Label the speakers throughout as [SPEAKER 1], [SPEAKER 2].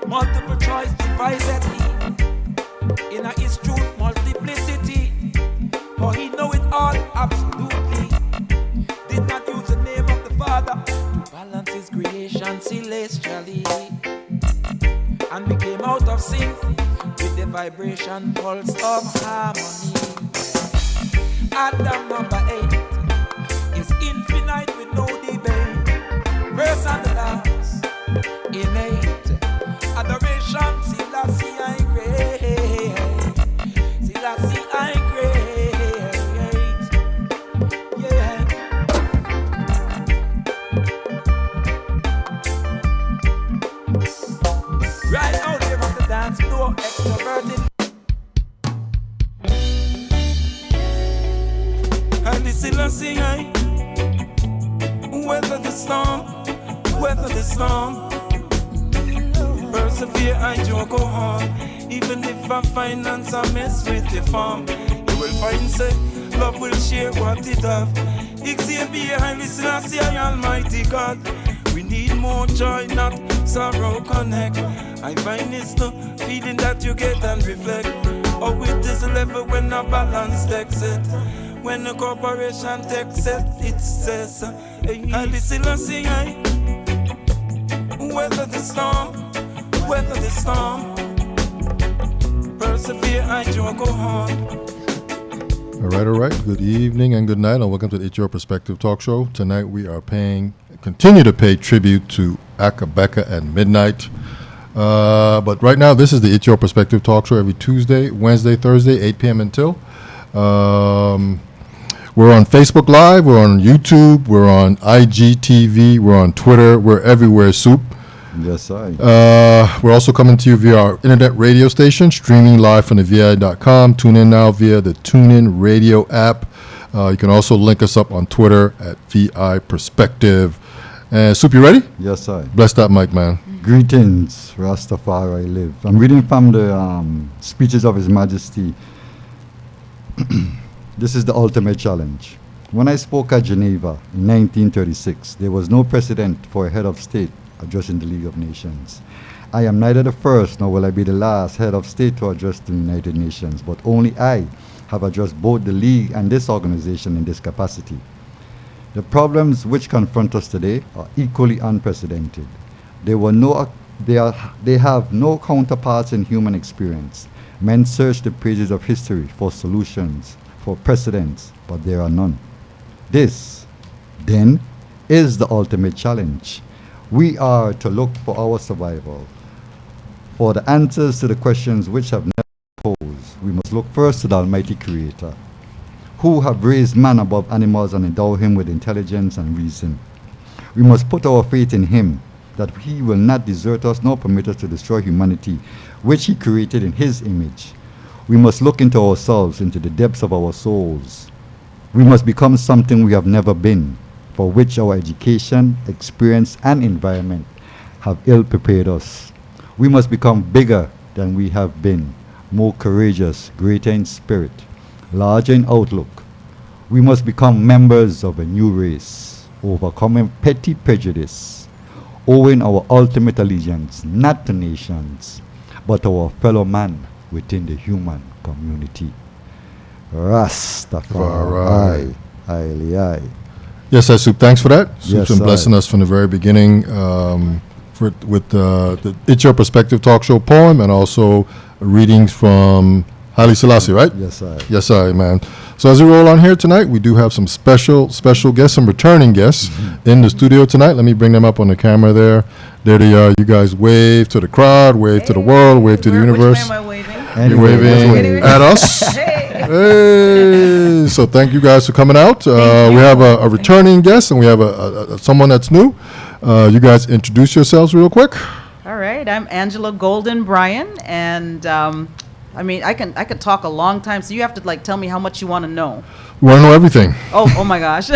[SPEAKER 1] Multiple choice divided he. In his truth multiplicity. For he know it all absolutely. Did not use the name of the Father to balance his creation celestially. And we came out of sync with the vibration pulse of harmony. Adam number 8 is infinite with no debate. First and the last, innate. Adoration, Selassie I great. Selassie I great. Yeah. Right out there on the dance floor, extroverted. And the Selassie I weather the storm, weather the storm. Persevere, I do go on. Even if I finance a mess with the farm, you will find say love will share what it have. Xavier, I listen, I see Almighty God. We need more joy, not sorrow connect. I find it's the feeling that you get and reflect. Oh, it is a level when a balance takes it. When a corporation takes it says, I listen, I see, I weather the storm, weather the storm. Persevere, I do go on.
[SPEAKER 2] All right. Good evening and good night, and welcome to the It's Your Perspective talk show. Tonight we are continue to pay tribute to Akabeka and Midnight. But right now, this is the It's Your Perspective talk show every Tuesday, Wednesday, Thursday, 8 p.m. until. We're on Facebook Live, we're on YouTube, we're on IGTV, we're on Twitter, we're everywhere, Soup.
[SPEAKER 3] Yes, I.
[SPEAKER 2] We're also coming to you via our internet radio station, streaming live from the VI.com. Tune in now via the TuneIn Radio app. You can also link us up on Twitter at VI Perspective. Soup, you ready?
[SPEAKER 3] Yes, I.
[SPEAKER 2] Bless that mic, man.
[SPEAKER 3] Greetings, Rastafari live. I'm reading from the speeches of His Majesty. This is the ultimate challenge. When I spoke at Geneva in 1936, there was no precedent for a head of state addressing the League of Nations. I am neither the first nor will I be the last head of state to address the United Nations, but only I have addressed both the League and this organization in this capacity. The problems which confront us today are equally unprecedented. They have no counterparts in human experience. Men search the pages of history for solutions, for precedents, but there are none. This, then, is the ultimate challenge. We are to look for our survival. For the answers to the questions which have never been posed, we must look first to the Almighty Creator, who have raised man above animals and endowed him with intelligence and reason. We must put our faith in him, that he will not desert us nor permit us to destroy humanity, which he created in his image. We must look into ourselves, into the depths of our souls. We must become something we have never been, for which our education, experience, and environment have ill prepared us. We must become bigger than we have been, more courageous, greater in spirit, larger in outlook. We must become members of a new race, overcoming petty prejudice, owing our ultimate allegiance not to nations, but to our fellow man within the human community. Rastafari. Aye.
[SPEAKER 2] Yes, Soup. Thanks for that. Soup's
[SPEAKER 3] Yes,
[SPEAKER 2] been blessing us from the very beginning with the It's Your Perspective talk show poem and also readings from Haile Selassie, right?
[SPEAKER 3] Yes, I.
[SPEAKER 2] Yes, I, man. So as we roll on here tonight, we do have some special guests, some returning guests in the studio tonight. Let me bring them up on the camera there. There they are. You guys wave to the crowd, wave to the world, wave to the universe.
[SPEAKER 4] Which way am I waving?
[SPEAKER 2] You're waving at us. Hey. So thank you guys for coming out. We have a returning guest and we have someone that's new. You guys introduce yourselves real quick.
[SPEAKER 4] All right, I'm Angela Golden Bryan, and I could talk a long time, so you have to tell me how much you want to know.
[SPEAKER 2] We want to know everything.
[SPEAKER 4] Oh my gosh.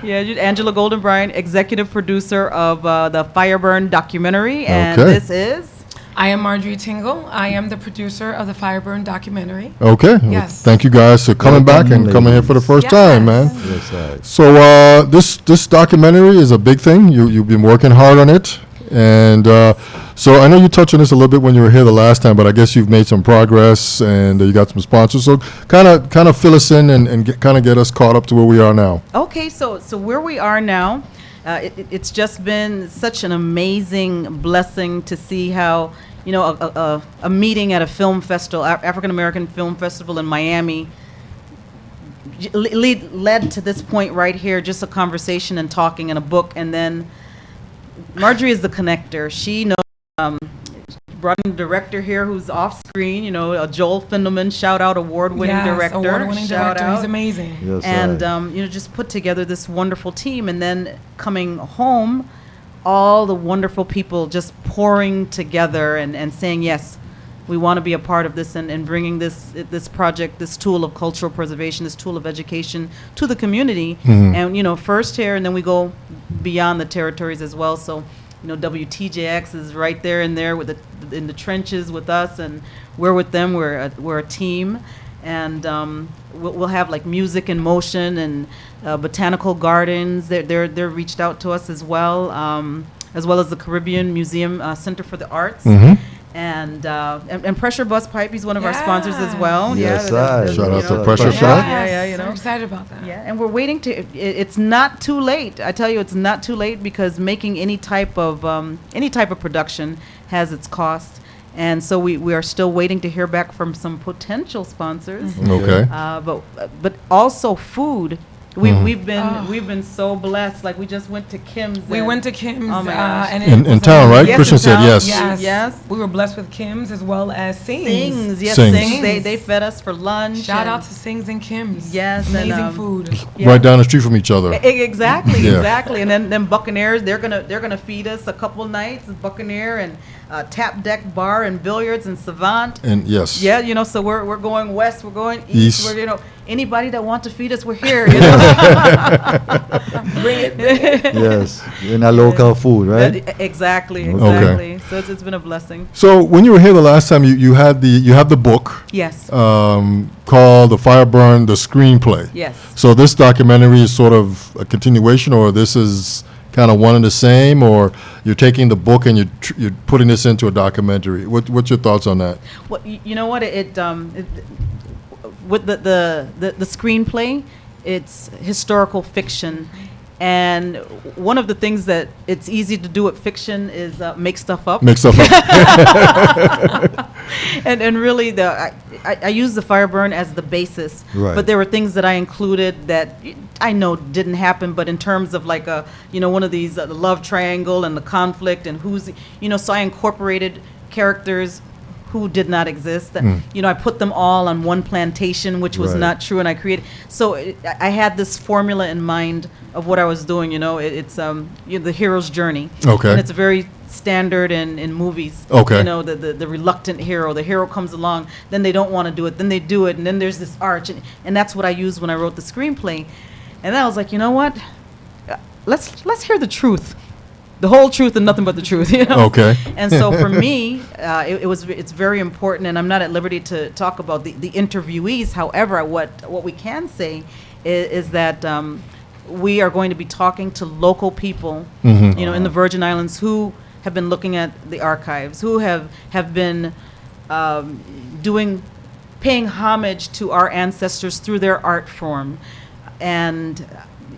[SPEAKER 4] Yeah, Angela Golden Bryan, executive producer of the FireBurn documentary, and this is.
[SPEAKER 5] I am Marjorie Tingle. I am the producer of the FireBurn documentary.
[SPEAKER 2] Okay.
[SPEAKER 5] Yes.
[SPEAKER 2] Well, thank you guys for coming back and coming here for the first time, man.
[SPEAKER 3] Yes,
[SPEAKER 2] So this documentary is a big thing. You've been working hard on it. And so I know you touched on this a little bit when you were here the last time, but I guess you've made some progress and you got some sponsors. So kind of fill us in and kind of get us caught up to where we are now.
[SPEAKER 4] Okay, so where we are now, it's just been such an amazing blessing to see how, you know, a meeting at a film festival, African American Film Festival in Miami, led to this point right here, just a conversation and talking and a book. And then Marjorie is the connector. She knows, brought in a director here who's off screen, you know, Joel Findelman, shout out, award-winning director.
[SPEAKER 5] Award-winning
[SPEAKER 4] Shout
[SPEAKER 5] director.
[SPEAKER 4] out.
[SPEAKER 5] He's amazing.
[SPEAKER 3] Yes,
[SPEAKER 4] And, you know, just put together this wonderful team. And then coming home, all the wonderful people just pouring together and saying, yes, we want to be a part of this and bringing this project, this tool of cultural preservation, this tool of education to the community. And, you know, first here, and then we go beyond the territories as well. So, you know, WTJX is right there in the trenches with us, and we're with them. We're a team. And we'll have like music in motion and botanical gardens. They're reached out to us as well as the Caribbean Museum Center for the Arts. And Pressure Bus Pipe, he's one of our sponsors as well.
[SPEAKER 3] Yes,
[SPEAKER 2] Shout out to
[SPEAKER 3] yes.
[SPEAKER 2] Pressure
[SPEAKER 3] Pressure.
[SPEAKER 2] Shop.
[SPEAKER 4] Yeah, you know.
[SPEAKER 5] We're excited about that.
[SPEAKER 4] Yeah, and we're waiting to. It's not too late. I tell you, it's not too late because making any type of production has its cost, and so we are still waiting to hear back from some potential sponsors.
[SPEAKER 2] Okay.
[SPEAKER 4] But also food. We've been so blessed. Like we just went to Kim's.
[SPEAKER 5] We went to Kim's.
[SPEAKER 4] Oh my gosh.
[SPEAKER 5] And
[SPEAKER 2] In
[SPEAKER 5] it was
[SPEAKER 2] town, right?
[SPEAKER 4] Yes,
[SPEAKER 2] Christian
[SPEAKER 4] in
[SPEAKER 2] said
[SPEAKER 4] town.
[SPEAKER 2] yes.
[SPEAKER 4] Yes.
[SPEAKER 5] We were blessed with Kim's as well as Sings.
[SPEAKER 4] Sings, yes,
[SPEAKER 2] Sings.
[SPEAKER 4] Sings. They fed us for lunch.
[SPEAKER 5] Shout
[SPEAKER 4] and-
[SPEAKER 5] out to Sings and Kim's.
[SPEAKER 4] Yes, and,
[SPEAKER 5] Amazing food.
[SPEAKER 4] Yeah.
[SPEAKER 2] Right down the street from each other.
[SPEAKER 4] Exactly,
[SPEAKER 2] Yeah.
[SPEAKER 4] exactly. And then Buccaneers, they're gonna feed us a couple nights. Buccaneer and Tap Deck Bar and Billiards and Savant.
[SPEAKER 2] And yes.
[SPEAKER 4] Yeah, you know, so we're going west, we're going
[SPEAKER 2] East.
[SPEAKER 4] east. We're, you know, anybody that wants to feed us, we're here. You know?
[SPEAKER 5] Bring it.
[SPEAKER 3] Yes, in a local food, right?
[SPEAKER 4] Exactly.
[SPEAKER 2] Okay.
[SPEAKER 4] So it's been a blessing.
[SPEAKER 2] So when you were here the last time, you have the book
[SPEAKER 4] Yes.
[SPEAKER 2] called the FireBurn, the screenplay.
[SPEAKER 4] Yes.
[SPEAKER 2] So this documentary is sort of a continuation, or this is kind of one and the same, or you're taking the book and you're putting this into a documentary. What's your thoughts on that?
[SPEAKER 4] Well, you know what? With the screenplay, it's historical fiction, and one of the things that it's easy to do with fiction is make stuff up.
[SPEAKER 2] Make stuff up.
[SPEAKER 4] And really, I use the FireBurn as the basis,
[SPEAKER 3] Right.
[SPEAKER 4] but there were things that I included that I know didn't happen, but in terms of like one of these the love triangle and the conflict and who's, so I incorporated characters who did not exist. I put them all on one plantation, which was
[SPEAKER 3] Right.
[SPEAKER 4] not true, and I created. So I had this formula in mind of what I was doing. It's the hero's journey.
[SPEAKER 2] Okay.
[SPEAKER 4] And it's very standard in movies.
[SPEAKER 2] Okay.
[SPEAKER 4] The reluctant hero. The hero comes along, then they don't want to do it, then they do it, and then there's this arch, and that's what I used when I wrote the screenplay. And then I was like, you know what? Let's hear the truth. The whole truth and nothing but the truth,
[SPEAKER 2] Okay.
[SPEAKER 4] And so for me, it's very important, and I'm not at liberty to talk about the interviewees. However, what we can say is that we are going to be talking to local people, in the Virgin Islands who have been looking at the archives, who have been paying homage to our ancestors through their art form, and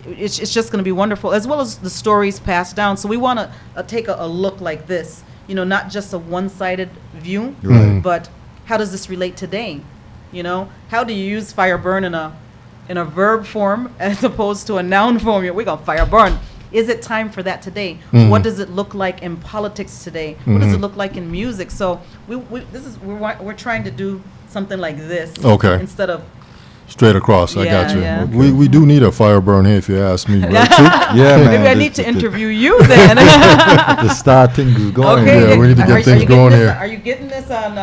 [SPEAKER 4] it's just going to be wonderful, as well as the stories passed down. So we want to take a look like this, not just a one-sided view,
[SPEAKER 3] Right.
[SPEAKER 4] but how does this relate today? How do you use FireBurn in a verb form as opposed to a noun form? We're going to FireBurn. Is it time for that today? What does it look like in politics today? What does it look like in music? So we're trying to do something like this,
[SPEAKER 2] Okay.
[SPEAKER 4] instead of
[SPEAKER 2] Straight across. I
[SPEAKER 4] Yeah,
[SPEAKER 2] got you.
[SPEAKER 4] yeah.
[SPEAKER 2] We do need a FireBurn here, if you ask me. Right, too?
[SPEAKER 3] Yeah, man.
[SPEAKER 4] maybe I need to interview you then.
[SPEAKER 3] To start things going.
[SPEAKER 2] Yeah, we need to get things going here.
[SPEAKER 4] Are you getting this on?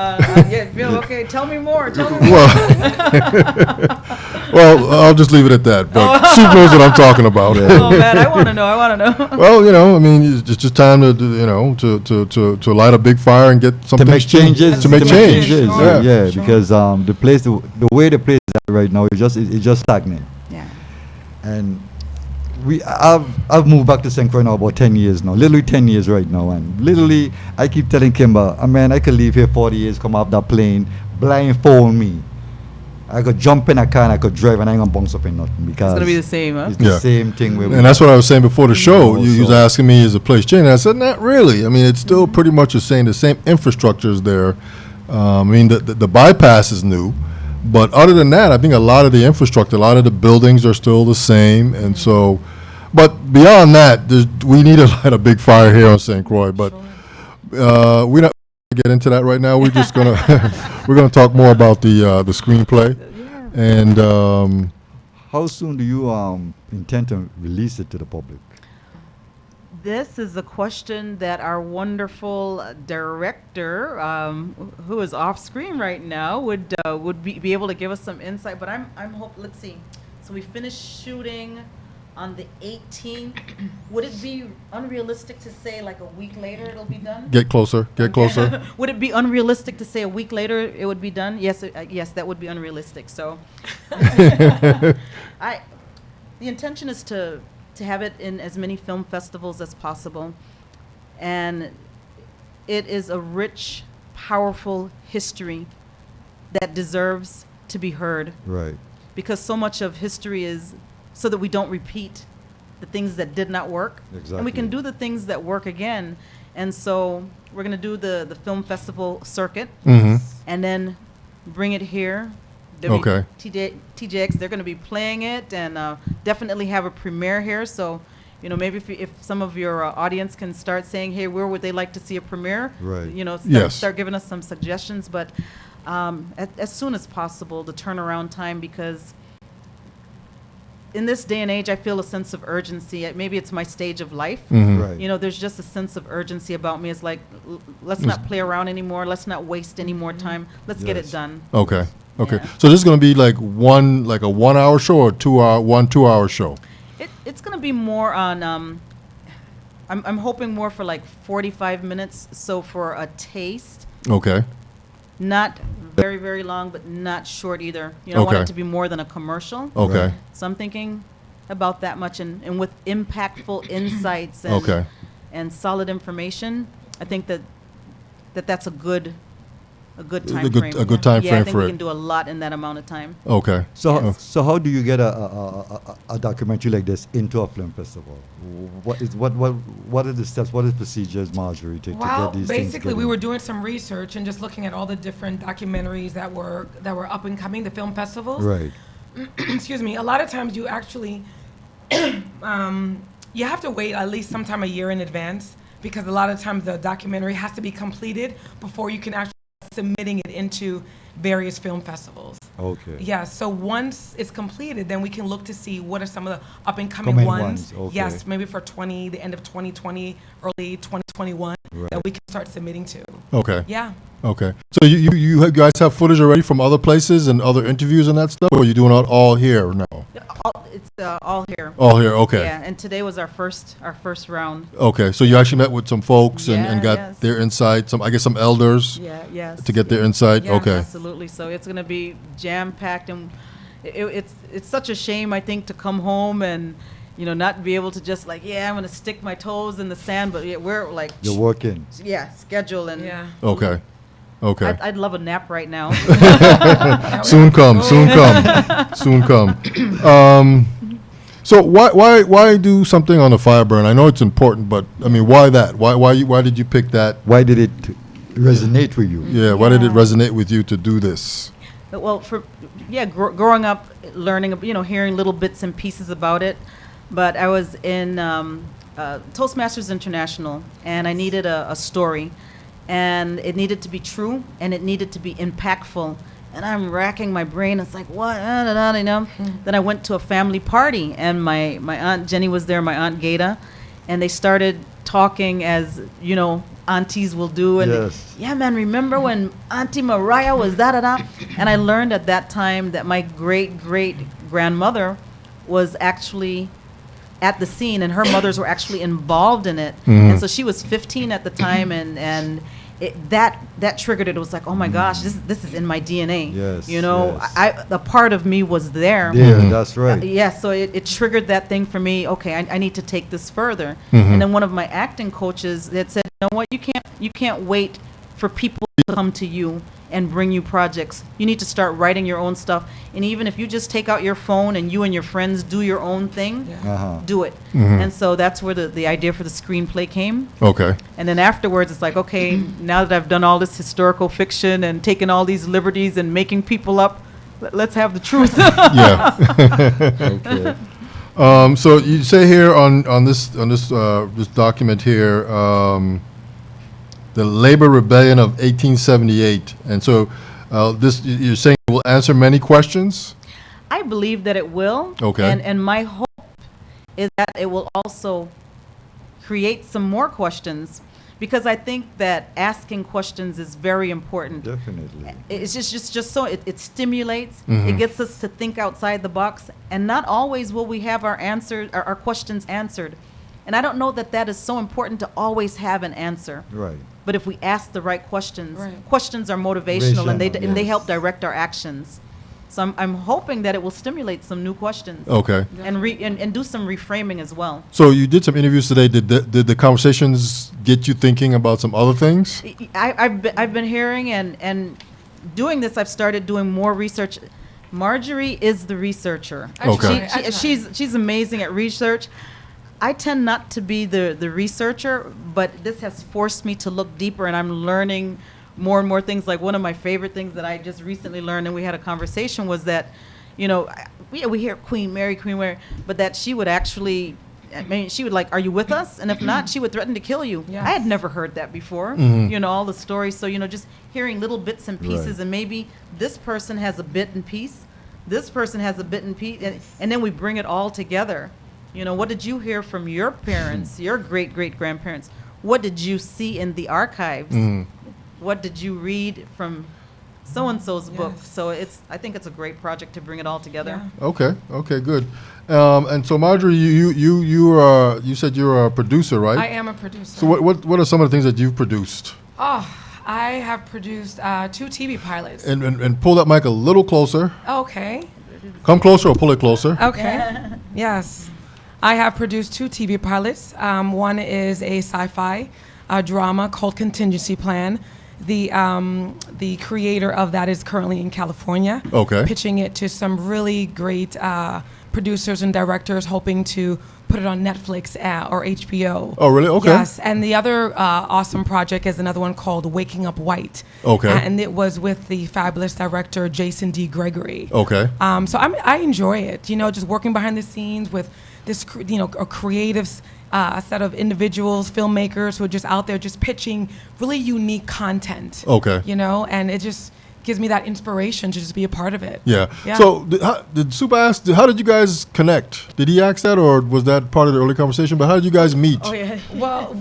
[SPEAKER 4] Okay, tell me more. Tell me more.
[SPEAKER 2] Well, well, I'll just leave it at that. But Soup knows what I'm talking about.
[SPEAKER 4] Oh man, I want to know.
[SPEAKER 2] Well, I mean, it's just time to light a big fire and get something
[SPEAKER 3] To make changes.
[SPEAKER 2] To make change.
[SPEAKER 3] Yeah,
[SPEAKER 2] Yeah.
[SPEAKER 5] Sure.
[SPEAKER 3] because the way the place is at right now, it's just stagnant.
[SPEAKER 4] Yeah.
[SPEAKER 3] And I've moved back to St. Croix now about 10 years now, literally 10 years right now, and literally I keep telling Kimber, man, I could leave here 40 years, come off that plane, blindfold me. I could jump in a car and I could drive and I ain't gonna bounce up in nothing because
[SPEAKER 4] It's gonna be the same, huh?
[SPEAKER 3] it's the same thing. Where
[SPEAKER 2] And that's what I was saying before the show.
[SPEAKER 3] know,
[SPEAKER 2] You was
[SPEAKER 3] so-
[SPEAKER 2] asking me, is the place changing? I said, not really. I mean, it's still pretty much the same. The same infrastructure is there. I mean, the bypass is new. But other than that, I think a lot of the infrastructure, a lot of the buildings are still the same. And so, but beyond that, we need to light a big fire here on St. Croix. But we're not going to get into that right now. We're just going to we're going to talk more about the screenplay. And
[SPEAKER 3] how soon do you intend to release it to the public?
[SPEAKER 4] This is a question that our wonderful director, who is off screen right now, would be able to give us some insight. But I'm hope. Let's see. So we finished shooting on the 18th. Would it be unrealistic to say like a week later it'll be done?
[SPEAKER 2] get closer.
[SPEAKER 4] Would it be unrealistic to say a week later it would be done? Yes, yes, that would be unrealistic. So, the intention is to have it in as many film festivals as possible, and it is a rich, powerful history that deserves to be heard,
[SPEAKER 3] Right.
[SPEAKER 4] because so much of history is so that we don't repeat the things that did not work, and we can
[SPEAKER 3] Exactly.
[SPEAKER 4] do the things that work again. And so we're going to do the film festival circuit,
[SPEAKER 2] Mm-hmm.
[SPEAKER 4] and then bring it here.
[SPEAKER 2] Okay.
[SPEAKER 4] TJX, they're going to be playing it, and definitely have a premiere here. So, maybe if some of your audience can start saying, hey, where would they like to see a premiere?
[SPEAKER 3] Right.
[SPEAKER 2] Yes.
[SPEAKER 4] Start giving us some suggestions. But as soon as possible, the turnaround time, because in this day and age, I feel a sense of urgency. Maybe it's my stage of life.
[SPEAKER 2] Mm-hmm.
[SPEAKER 3] Right.
[SPEAKER 4] There's just a sense of urgency about me. It's like, let's not play around anymore. Let's not waste any more time. Let's get it
[SPEAKER 3] Yes.
[SPEAKER 4] done.
[SPEAKER 2] Okay. Okay.
[SPEAKER 4] Yeah.
[SPEAKER 2] So this is going to be like a 1 hour show or 2 hour show.
[SPEAKER 4] It's going to be more on, I'm hoping more for like 45 minutes. So for a taste,
[SPEAKER 2] Okay.
[SPEAKER 4] not very, very long, but not short either. I want
[SPEAKER 2] Okay.
[SPEAKER 4] it to be more than a commercial.
[SPEAKER 2] Okay.
[SPEAKER 3] Right.
[SPEAKER 4] So I'm thinking about that much, and with impactful insights and
[SPEAKER 2] Okay.
[SPEAKER 4] and solid information. I think that's a good time
[SPEAKER 2] A good-
[SPEAKER 4] frame.
[SPEAKER 2] a good time
[SPEAKER 4] yeah,
[SPEAKER 2] frame
[SPEAKER 4] I think
[SPEAKER 2] for
[SPEAKER 4] we
[SPEAKER 2] it.
[SPEAKER 4] can do a lot in that amount of time.
[SPEAKER 2] Okay.
[SPEAKER 3] So, so how do you get a documentary like this into a film festival? What are the steps? What are the procedures, Marjorie, to
[SPEAKER 5] Well,
[SPEAKER 3] get these things
[SPEAKER 5] basically, we
[SPEAKER 3] together?
[SPEAKER 5] were doing some research and just looking at all the different documentaries that were up and coming, the film festivals.
[SPEAKER 3] Right.
[SPEAKER 5] Excuse me. A lot of times, you actually you have to wait at least sometime a year in advance, because a lot of times the documentary has to be completed before you can actually start submitting it into various film festivals.
[SPEAKER 3] Okay.
[SPEAKER 5] Yeah, so once it's completed, then we can look to see what are some of the up and coming
[SPEAKER 3] Coming
[SPEAKER 5] ones.
[SPEAKER 3] ones, okay.
[SPEAKER 5] Yes, maybe for the end of 2020, early 2021, that
[SPEAKER 3] Right.
[SPEAKER 5] we can start submitting to.
[SPEAKER 2] Okay.
[SPEAKER 5] Yeah.
[SPEAKER 2] Okay. So you guys have footage already from other places and other interviews and that stuff, or are you doing it all here now?
[SPEAKER 4] It's all here.
[SPEAKER 2] All here. Okay.
[SPEAKER 4] Yeah, and today was our first round.
[SPEAKER 2] Okay. So you actually met with some folks and
[SPEAKER 4] Yeah,
[SPEAKER 2] got
[SPEAKER 4] yes.
[SPEAKER 2] their insight. I guess some elders
[SPEAKER 4] Yeah, yes.
[SPEAKER 2] to get their insight.
[SPEAKER 4] Yeah,
[SPEAKER 2] Okay.
[SPEAKER 4] absolutely. So it's going to be jam packed, and it's such a shame, I think, to come home and not be able to just like, I'm going to stick my toes in the sand, but we're like,
[SPEAKER 3] You're working.
[SPEAKER 4] schedule and
[SPEAKER 5] Yeah.
[SPEAKER 2] Okay. Okay.
[SPEAKER 4] I'd love a nap right now.
[SPEAKER 2] Soon come. Soon come. Soon come. So why do something on the FireBurn? I know it's important, but I mean, why that? Why did you pick that?
[SPEAKER 3] Why did it resonate with you?
[SPEAKER 2] Yeah. Why did it
[SPEAKER 4] Yeah.
[SPEAKER 2] resonate with you to do this?
[SPEAKER 4] Well, growing up, learning, hearing little bits and pieces about it. But I was in Toastmasters International, and I needed a story, and it needed to be true, and it needed to be impactful. And I'm racking my brain. It's like, what? Then I went to a family party, and my Aunt Jenny was there, my Aunt Gata, and they started talking as, aunties will do. And
[SPEAKER 3] Yes.
[SPEAKER 4] yeah, man, remember when Auntie Mariah was da-da-da? And I learned at that time that my great-great-grandmother was actually at the scene, and her mothers were actually involved in it. And so she was 15 at the time, and that triggered it. It was like, oh my gosh, this is in my DNA.
[SPEAKER 3] Yes,
[SPEAKER 4] You know,
[SPEAKER 3] yes.
[SPEAKER 4] the part of me was there.
[SPEAKER 3] There, that's right.
[SPEAKER 4] Yeah, so it triggered that thing for me. Okay, I need to take this further. And then one of my acting coaches that said, you know what, you can't wait for people to come to you and bring you projects. You need to start writing your own stuff. And even if you just take out your phone and you and your friends do your own thing, do it. And so that's where the idea for the screenplay came.
[SPEAKER 2] Okay.
[SPEAKER 4] And then afterwards, it's like, okay, now that I've done all this historical fiction and taken all these liberties and making people up, let's have the truth.
[SPEAKER 2] Yeah.
[SPEAKER 3] Okay.
[SPEAKER 2] So you say here on this document here, the labor rebellion of 1878, and so this you're saying will answer many questions.
[SPEAKER 4] I believe that it will.
[SPEAKER 2] Okay.
[SPEAKER 4] And my hope is that it will also create some more questions, because I think that asking questions is very important.
[SPEAKER 3] Definitely.
[SPEAKER 4] It's just so it stimulates. It gets us to think outside the box, and not always will we have our questions answered. And I don't know that is so important to always have an answer.
[SPEAKER 3] Right.
[SPEAKER 4] But if we ask the right questions,
[SPEAKER 5] Right.
[SPEAKER 4] questions are motivational, and they
[SPEAKER 3] Yes.
[SPEAKER 4] help direct our actions. So I'm hoping that it will stimulate some new questions.
[SPEAKER 2] Okay.
[SPEAKER 4] And do some reframing as well.
[SPEAKER 2] So you did some interviews today. Did the conversations get you thinking about some other things?
[SPEAKER 4] I've been hearing and doing this. I've started doing more research. Marjorie is the researcher.
[SPEAKER 2] Okay.
[SPEAKER 4] She's amazing at research. I tend not to be the researcher, but this has forced me to look deeper, and I'm learning more and more things. Like one of my favorite things that I just recently learned, and we had a conversation, was that, you know, we hear Queen Mary, but that she would actually, I mean, she would like, are you with us? And if not, she would threaten to kill you.
[SPEAKER 5] Yes.
[SPEAKER 4] I had never heard that before, you know, all the stories. So, you know, just hearing little bits and pieces,
[SPEAKER 3] Right.
[SPEAKER 4] and maybe this person has a bit and piece, this person has a bit and piece, and then we bring it all together. You know, what did you hear from your parents, your great-great-grandparents? What did you see in the archives? What did you read from so-and-so's book?
[SPEAKER 5] Yes.
[SPEAKER 4] So I think it's a great project to bring it all together.
[SPEAKER 5] Yeah.
[SPEAKER 2] Okay, good. And so Marjorie, you said you're a producer, right?
[SPEAKER 5] I am a producer.
[SPEAKER 2] So what are some of the things that you've produced?
[SPEAKER 5] Oh, I have produced 2 TV pilots.
[SPEAKER 2] And pull that mic a little closer.
[SPEAKER 5] Okay.
[SPEAKER 2] Come closer or pull it closer.
[SPEAKER 5] Okay. Yes. I have produced 2 TV pilots. One is a sci-fi drama called Contingency Plan. The creator of that is currently in California.
[SPEAKER 2] Okay.
[SPEAKER 5] Pitching it to some really great producers and directors, hoping to put it on Netflix or HBO.
[SPEAKER 2] Oh, really? Okay.
[SPEAKER 5] Yes. And the other awesome project is another one called Waking Up White.
[SPEAKER 2] Okay.
[SPEAKER 5] And it was with the fabulous director Jason D. Gregory.
[SPEAKER 2] Okay.
[SPEAKER 5] So I enjoy it, you know, just working behind the scenes with this, you know, a creative set of individuals, filmmakers who are just out there just pitching really unique content.
[SPEAKER 2] Okay.
[SPEAKER 5] You know, and it just gives me that inspiration to just be a part of it.
[SPEAKER 2] Yeah.
[SPEAKER 5] Yeah.
[SPEAKER 2] So did Super ask, how did you guys connect? Did he ask that, or was that part of the early conversation? But how did you guys meet?
[SPEAKER 4] Oh, yeah.
[SPEAKER 5] Well,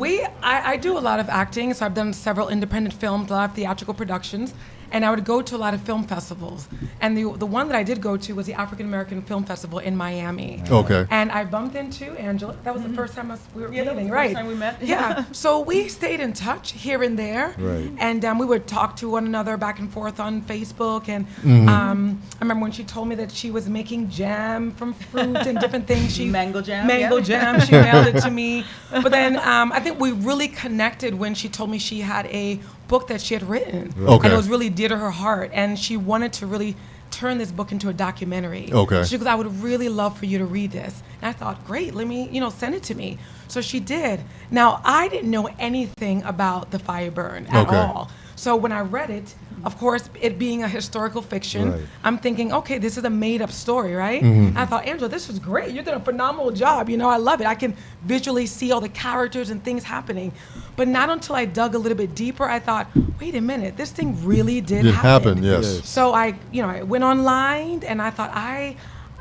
[SPEAKER 5] I do a lot of acting, so I've done several independent films, a lot of theatrical productions, and I would go to a lot of film festivals. And the one that I did go to was the African American Film Festival in Miami.
[SPEAKER 2] Okay.
[SPEAKER 5] And I bumped into Angela. That was the first time we were
[SPEAKER 4] Yeah, that was
[SPEAKER 5] meeting,
[SPEAKER 4] the
[SPEAKER 5] right?
[SPEAKER 4] first time we met.
[SPEAKER 5] Yeah. So we stayed in touch here and there.
[SPEAKER 3] Right.
[SPEAKER 5] And we would talk to one another back and forth on Facebook. And I remember when she told me that she was making jam from fruit and different things.
[SPEAKER 4] Mango jam,
[SPEAKER 5] Mango
[SPEAKER 4] yeah.
[SPEAKER 5] jam. She mailed it to me. But then I think we really connected when she told me she had a book that she had written.
[SPEAKER 2] Okay.
[SPEAKER 5] And it was really dear to her heart. And she wanted to really turn this book into a documentary.
[SPEAKER 2] Okay.
[SPEAKER 5] She goes, I would really love for you to read this. And I thought, great, let me, send it to me. So she did. Now, I didn't know anything about the FireBurn at
[SPEAKER 2] Okay.
[SPEAKER 5] all. So when I read it, of course, it being a historical fiction,
[SPEAKER 3] Right.
[SPEAKER 5] I'm thinking, okay, this is a made-up story, right?
[SPEAKER 2] Mm-hmm.
[SPEAKER 5] I thought, Angela, this is great. You're doing a phenomenal job. I love it. I can visually see all the characters and things happening. But not until I dug a little bit deeper, I thought, wait a minute, this thing really did
[SPEAKER 2] It
[SPEAKER 5] happen.
[SPEAKER 2] happened, yes.
[SPEAKER 3] Yes.
[SPEAKER 5] So I went online and I thought,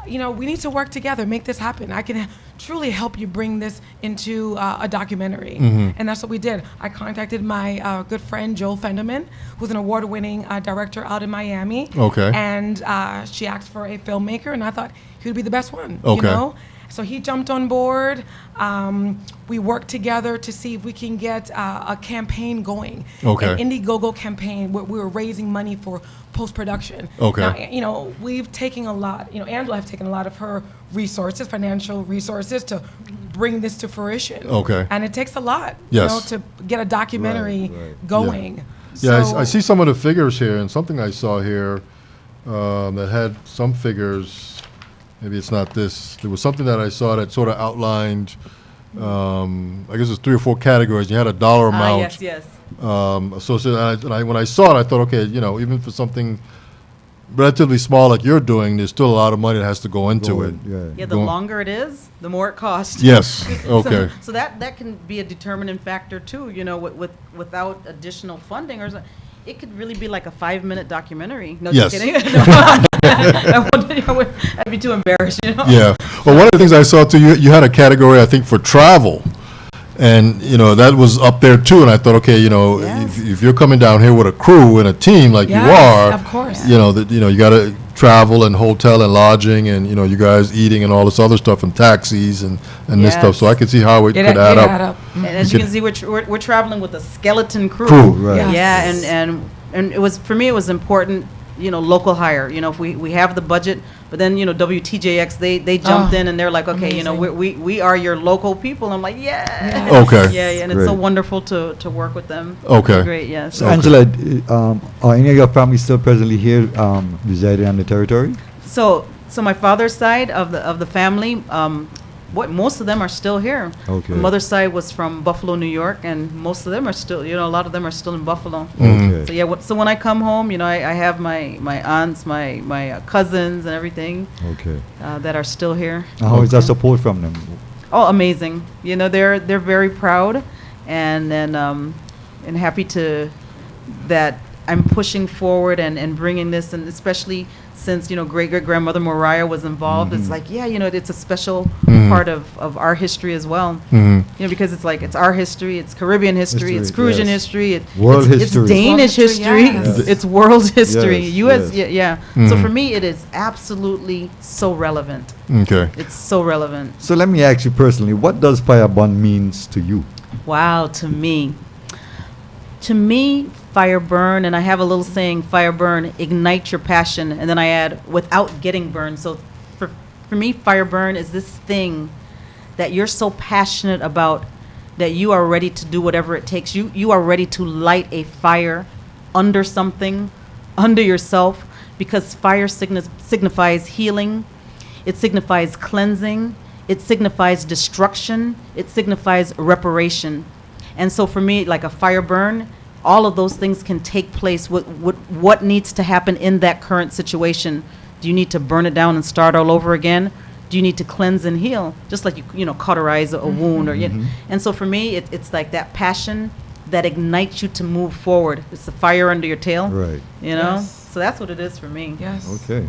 [SPEAKER 5] we need to work together, make this happen. I can truly help you bring this into a documentary. And that's what we did. I contacted my good friend, Joel Fenderman, who's an award-winning director out in Miami.
[SPEAKER 2] Okay.
[SPEAKER 5] And she asked for a filmmaker, and I thought he would be the best one,
[SPEAKER 2] Okay.
[SPEAKER 5] So he jumped on board. We worked together to see if we can get a campaign going.
[SPEAKER 2] Okay.
[SPEAKER 5] An Indiegogo campaign where we were raising money for post-production.
[SPEAKER 2] Okay.
[SPEAKER 5] Now, you know, we've taken a lot, you know, Angela have taken a lot of her resources, financial resources, to bring this to fruition.
[SPEAKER 2] Okay.
[SPEAKER 5] And it takes a lot,
[SPEAKER 2] Yes.
[SPEAKER 5] you know, to get a documentary going.
[SPEAKER 2] Yeah,
[SPEAKER 5] So-
[SPEAKER 2] I see some of the figures here, and something I saw here that had some figures. Maybe it's not this. There was something that I saw that sort of outlined. I guess it's 3 or 4 categories. You had a dollar amount
[SPEAKER 4] Yes.
[SPEAKER 2] associated. And when I saw it, I thought, okay, you know, even for something relatively small like you're doing, there's still a lot of money that has to go into it.
[SPEAKER 4] Yeah, the
[SPEAKER 2] Go-
[SPEAKER 4] longer it is, the more it costs.
[SPEAKER 2] Yes. Okay.
[SPEAKER 4] So that can be a determining factor too, you know, without additional funding or something. It could really be like a 5-minute documentary. No,
[SPEAKER 2] Yes.
[SPEAKER 4] just kidding. I'd be too embarrassed, you know?
[SPEAKER 2] Yeah. Well, one of the things I saw too, you had a category, I think, for travel. And, you know, that was up there too. And I thought, okay, you know,
[SPEAKER 4] Yes.
[SPEAKER 2] if you're coming down here with a crew and a team like you are,
[SPEAKER 5] of course.
[SPEAKER 2] you know, that, you know, you got to travel and hotel and lodging and, you know, you guys eating and all this other stuff and taxis and this stuff. So I could see how it could add up.
[SPEAKER 4] And as you can see, we're traveling with a skeleton crew.
[SPEAKER 3] Right.
[SPEAKER 5] Yes.
[SPEAKER 4] Yeah, and it was, for me, it was important, you know, local hire. You know, if we have the budget, but then, you know, WTJX, they jumped in and they're like, okay, you know,
[SPEAKER 5] amazing.
[SPEAKER 4] we are your local people. And I'm like, yeah.
[SPEAKER 2] Okay.
[SPEAKER 4] Yeah, and it's so
[SPEAKER 3] Great.
[SPEAKER 4] wonderful to work with them.
[SPEAKER 2] Okay.
[SPEAKER 4] Great, yes.
[SPEAKER 3] So Angela, are any of your family still presently here residing on the territory?
[SPEAKER 4] So my father's side of the family, most of them are still here.
[SPEAKER 3] Okay.
[SPEAKER 4] My mother's side was from Buffalo, New York, and most of them are still, you know, a lot of them are still in Buffalo.
[SPEAKER 3] Okay.
[SPEAKER 4] So yeah, so when I come home, you know, I have my aunts, my cousins, and everything
[SPEAKER 3] Okay.
[SPEAKER 4] that are still here.
[SPEAKER 3] And how is that support from them?
[SPEAKER 4] Oh, amazing! You know, they're very proud, and happy that I'm pushing forward and bringing this, and especially since, you know, great-great-grandmother Mariah was involved. It's like, yeah, you know, it's a special part of our history as well.
[SPEAKER 2] Mm-hmm.
[SPEAKER 4] You know, because it's like, it's our history, it's Caribbean history, it's
[SPEAKER 3] History,
[SPEAKER 4] Crucian
[SPEAKER 3] yes.
[SPEAKER 4] history,
[SPEAKER 3] World
[SPEAKER 4] it's
[SPEAKER 3] history.
[SPEAKER 4] Danish
[SPEAKER 5] World history,
[SPEAKER 4] history,
[SPEAKER 5] yes.
[SPEAKER 4] it's world history,
[SPEAKER 3] Yes,
[SPEAKER 4] U.S.
[SPEAKER 3] yes.
[SPEAKER 4] Yeah. So for me, it is absolutely so relevant.
[SPEAKER 2] Okay.
[SPEAKER 4] It's so relevant.
[SPEAKER 3] So let me ask you personally, what does FireBurn means to you?
[SPEAKER 4] Wow, to me, FireBurn, and I have a little saying, FireBurn, ignite your passion, and then I add, without getting burned. So for me, FireBurn is this thing that you're so passionate about that you are ready to do whatever it takes. You are ready to light a fire under something, under yourself, because fire signifies healing, it signifies cleansing, it signifies destruction, it signifies reparation. And so for me, like a fire burn, all of those things can take place. What needs to happen in that current situation? Do you need to burn it down and start all over again? Do you need to cleanse and heal? Just like you know, cauterize a wound, or and so for me, it's like that passion that ignites you to move forward. It's the fire under your tail,
[SPEAKER 3] Right.
[SPEAKER 4] you know.
[SPEAKER 5] Yes.
[SPEAKER 4] So that's what it is for me.
[SPEAKER 5] Yes.
[SPEAKER 3] Okay.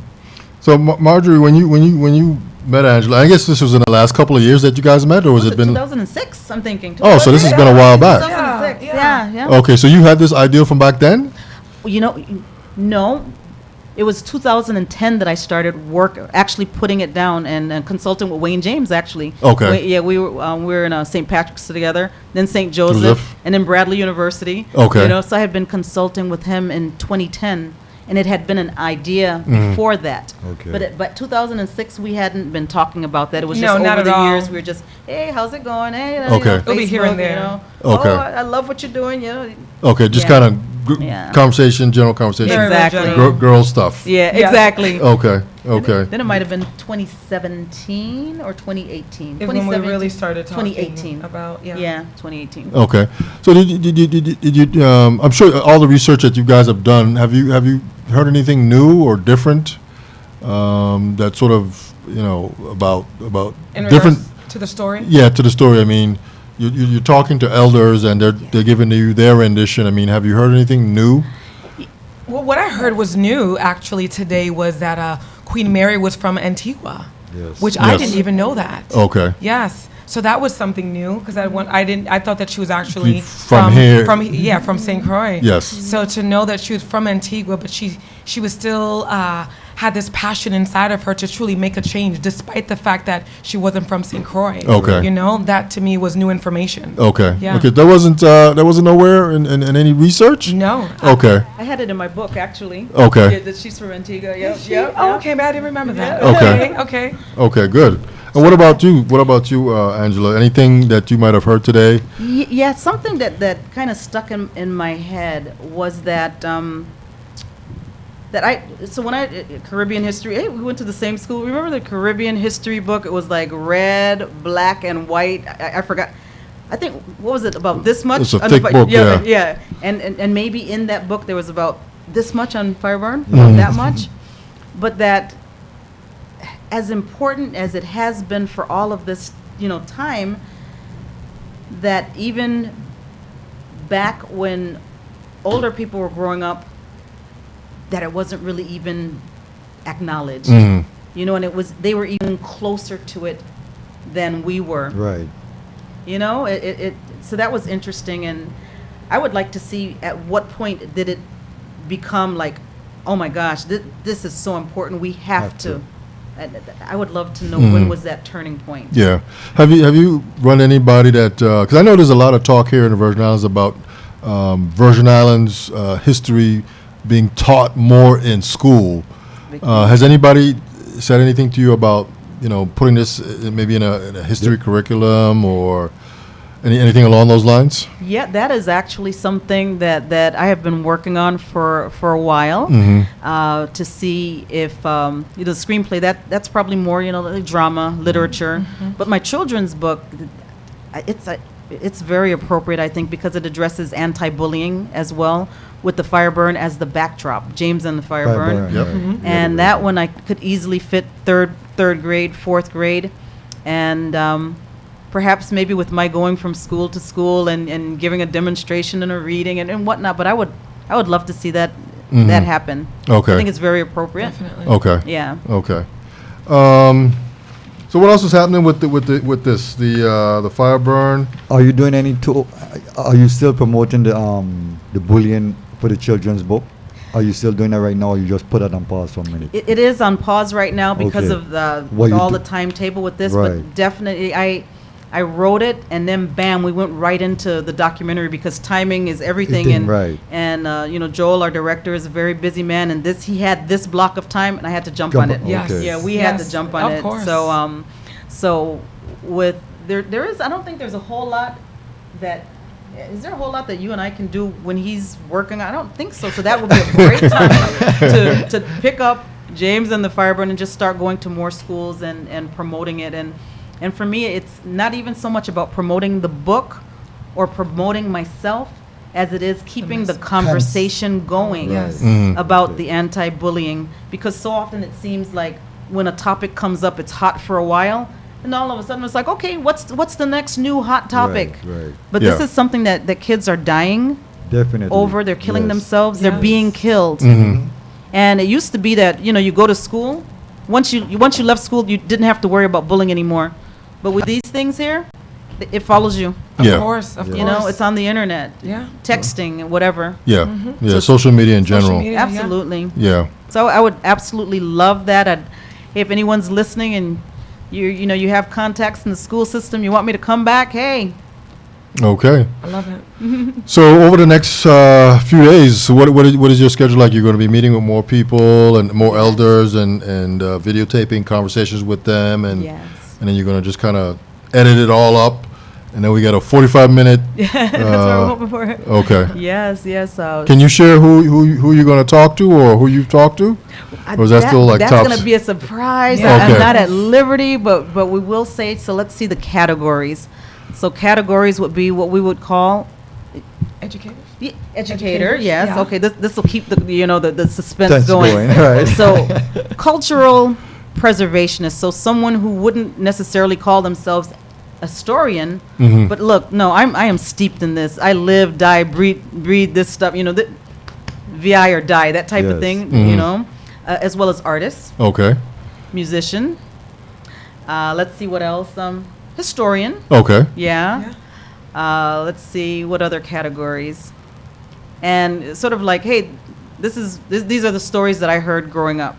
[SPEAKER 2] So Marjorie, when you met Angela, I guess this was in the last couple of years that you guys met, or was it been?
[SPEAKER 4] 2006? I'm thinking.
[SPEAKER 2] Oh, so this has been a while back.
[SPEAKER 4] 2006.
[SPEAKER 5] Yeah.
[SPEAKER 4] Yeah.
[SPEAKER 2] Okay, so you had this ideal from back then?
[SPEAKER 4] You know, no. It was 2010 that I started actually putting it down and consulting with Wayne James, actually.
[SPEAKER 2] Okay.
[SPEAKER 4] We were in St. Patrick's together, then St. Joseph,
[SPEAKER 2] Joseph.
[SPEAKER 4] and then Bradley University.
[SPEAKER 2] Okay.
[SPEAKER 4] You know, so I had been consulting with him in 2010, and it had been an idea before that.
[SPEAKER 3] Okay.
[SPEAKER 4] But 2006, we hadn't been talking about that. It was
[SPEAKER 5] No,
[SPEAKER 4] just
[SPEAKER 5] not
[SPEAKER 4] over
[SPEAKER 5] at
[SPEAKER 4] the
[SPEAKER 5] all.
[SPEAKER 4] years. We were just, hey, how's it going? Hey,
[SPEAKER 2] Okay.
[SPEAKER 5] It'll be here
[SPEAKER 4] Facebook,
[SPEAKER 5] and there.
[SPEAKER 4] You know,
[SPEAKER 2] Okay.
[SPEAKER 4] Oh, I love what you're doing. You know.
[SPEAKER 2] Okay, just
[SPEAKER 4] Yeah.
[SPEAKER 2] kind of
[SPEAKER 4] Yeah.
[SPEAKER 2] conversation, general conversation.
[SPEAKER 5] Very
[SPEAKER 4] Exactly.
[SPEAKER 5] general.
[SPEAKER 2] Girl stuff.
[SPEAKER 4] Yeah,
[SPEAKER 5] Yes.
[SPEAKER 4] exactly.
[SPEAKER 2] Okay, okay.
[SPEAKER 4] Then it might have been 2017 or 2018.
[SPEAKER 5] Is when we
[SPEAKER 4] 2017.
[SPEAKER 5] really started talking
[SPEAKER 4] 2018.
[SPEAKER 5] about,
[SPEAKER 4] Yeah, 2018.
[SPEAKER 2] Okay. So did you I'm sure all the research that you guys have done, have you heard anything new or different that sort of, you know, about
[SPEAKER 5] In
[SPEAKER 2] different
[SPEAKER 5] regards to the story.
[SPEAKER 2] yeah, to the story. I mean, you're talking to elders and they're giving you their rendition. I mean, have you heard anything new?
[SPEAKER 5] Well, what I heard was new actually today was that Queen Mary was from Antigua,
[SPEAKER 3] Yes.
[SPEAKER 5] which I
[SPEAKER 2] Yes.
[SPEAKER 5] didn't even know that.
[SPEAKER 2] Okay.
[SPEAKER 5] Yes. So that was something new because I thought that she was actually
[SPEAKER 2] From here.
[SPEAKER 5] from St. Croix.
[SPEAKER 2] Yes.
[SPEAKER 5] So to know that she was from Antigua, but she was still had this passion inside of her to truly make a change, despite the fact that she wasn't from St. Croix.
[SPEAKER 2] Okay.
[SPEAKER 5] You know, that to me was new information.
[SPEAKER 2] Okay.
[SPEAKER 5] Yeah.
[SPEAKER 2] Okay. That wasn't nowhere in any research.
[SPEAKER 5] No.
[SPEAKER 2] Okay.
[SPEAKER 4] I had it in my book, actually.
[SPEAKER 2] Okay.
[SPEAKER 4] Yeah, that she's from Antigua. Yep.
[SPEAKER 5] Oh, okay, but I didn't remember that.
[SPEAKER 2] Okay.
[SPEAKER 5] Okay.
[SPEAKER 2] Okay. Good. And what about you? What about you, Angela? Anything that you might have heard today?
[SPEAKER 4] Yeah, something that kind of stuck in my head was that when Caribbean history, hey, we went to the same school. Remember the Caribbean history book? It was like red, black, and white. I forgot. I think, what was it, about this much?
[SPEAKER 2] It's a thick book, yeah.
[SPEAKER 4] Yeah. And maybe in that book there was about this much on FireBurn, about that much. But that, as important as it has been for all of this, time, that even back when older people were growing up, that it wasn't really even acknowledged. And they were even closer to it than we were.
[SPEAKER 3] Right.
[SPEAKER 4] So that was interesting, and I would like to see at what point did it become like, oh my gosh, this is so important, we have to. I would love to know when was that turning point.
[SPEAKER 2] Yeah. Have you run anybody that, because I know there's a lot of talk here in the Virgin Islands about Virgin Islands history being taught more in school. Has anybody said anything to you about, putting this maybe in a history curriculum or anything along those lines?
[SPEAKER 4] Yeah, that is actually something that I have been working on for a while, to see if the screenplay, that's probably more like drama, literature. But my children's book, it's very appropriate, I think, because it addresses anti-bullying as well, with the FireBurn as the backdrop, James and the FireBurn.
[SPEAKER 2] Yep.
[SPEAKER 4] And that one I could easily fit third grade, fourth grade, and perhaps maybe with my going from school to school and giving a demonstration and a reading and whatnot. But I would love to see that happen.
[SPEAKER 2] Okay.
[SPEAKER 4] I think it's very appropriate.
[SPEAKER 5] Definitely.
[SPEAKER 2] Okay.
[SPEAKER 4] Yeah.
[SPEAKER 2] Okay. So what else is happening with this the FireBurn?
[SPEAKER 3] Are you doing any are you still promoting the bullying for the children's book? Are you still doing that right now, or you just put it on pause for a minute?
[SPEAKER 4] It is on pause right now because
[SPEAKER 3] Okay.
[SPEAKER 4] of the
[SPEAKER 3] What you
[SPEAKER 4] all
[SPEAKER 3] do-
[SPEAKER 4] the timetable with this.
[SPEAKER 3] Right.
[SPEAKER 4] But definitely, I wrote it, and then bam, we went right into the documentary because timing is everything.
[SPEAKER 3] Everything, right.
[SPEAKER 4] And Joel, our director, is a very busy man, and he had this block of time, and I had to jump on it.
[SPEAKER 5] Yes.
[SPEAKER 3] Okay.
[SPEAKER 4] Yeah, we had to
[SPEAKER 5] Yes,
[SPEAKER 4] jump on
[SPEAKER 5] of
[SPEAKER 4] it.
[SPEAKER 5] course.
[SPEAKER 4] So with there is, I don't think there's a whole lot that. Is there a whole lot that you and I can do when he's working? I don't think so. So that would be a great time to pick up James and the FireBurn and just start going to more schools and promoting it. And for me, it's not even so much about promoting the book or promoting myself as it is keeping the conversation going
[SPEAKER 5] Yes.
[SPEAKER 4] about the anti-bullying. Because so often it seems like when a topic comes up, it's hot for a while. And all of a sudden it's like, okay, what's the next new hot topic?
[SPEAKER 3] Right.
[SPEAKER 4] But
[SPEAKER 2] Yeah.
[SPEAKER 4] this is something that kids are dying
[SPEAKER 3] Definitely.
[SPEAKER 4] over. They're killing
[SPEAKER 3] Yes.
[SPEAKER 4] themselves. They're
[SPEAKER 5] Yes.
[SPEAKER 4] being killed. And it used to be that, you go to school. Once you left school, you didn't have to worry about bullying anymore. But with these things here, it follows you.
[SPEAKER 5] Of
[SPEAKER 2] Yeah.
[SPEAKER 5] course. Of
[SPEAKER 4] You
[SPEAKER 5] course.
[SPEAKER 4] know, it's on the internet.
[SPEAKER 5] Yeah.
[SPEAKER 4] Texting and whatever.
[SPEAKER 2] Yeah. Yeah.
[SPEAKER 4] So-
[SPEAKER 2] Social media in
[SPEAKER 5] Social
[SPEAKER 2] general.
[SPEAKER 5] media. Yeah.
[SPEAKER 4] Absolutely.
[SPEAKER 2] Yeah.
[SPEAKER 4] So I would absolutely love that. If anyone's listening and you have contacts in the school system, you want me to come back, hey.
[SPEAKER 2] Okay.
[SPEAKER 5] I love it.
[SPEAKER 2] So over the next few days, what is your schedule like? You're going to be meeting with more people and more elders and videotaping conversations with them, and
[SPEAKER 4] Yes.
[SPEAKER 2] and then you're going to just kind of edit it all up, and then we got a 45-minute.
[SPEAKER 4] That's what I'm hoping for.
[SPEAKER 2] Okay.
[SPEAKER 4] Yes.
[SPEAKER 2] Can you share who you're going to talk to or who you've talked to? Or is that still, like,
[SPEAKER 4] That's
[SPEAKER 2] tops?
[SPEAKER 4] going to be a surprise.
[SPEAKER 5] Yeah.
[SPEAKER 2] Okay.
[SPEAKER 4] I'm not at liberty, but we will say. So let's see the categories. So categories would be what we would call
[SPEAKER 5] Educators.
[SPEAKER 4] educator.
[SPEAKER 5] Educators,
[SPEAKER 4] Yes.
[SPEAKER 5] yeah.
[SPEAKER 4] Okay. This will keep the suspense
[SPEAKER 3] That's
[SPEAKER 4] going.
[SPEAKER 3] right.
[SPEAKER 4] So cultural preservationist. So someone who wouldn't necessarily call themselves a historian, but look, no, I am steeped in this. I live, die, breathe this stuff. VI or die, that type of
[SPEAKER 3] Yes.
[SPEAKER 4] thing. As well as artists,
[SPEAKER 2] Okay.
[SPEAKER 4] musician. Let's see what else. Historian.
[SPEAKER 2] Okay.
[SPEAKER 4] Yeah. Let's see what other categories. And sort of like, hey, these are the stories that I heard growing up.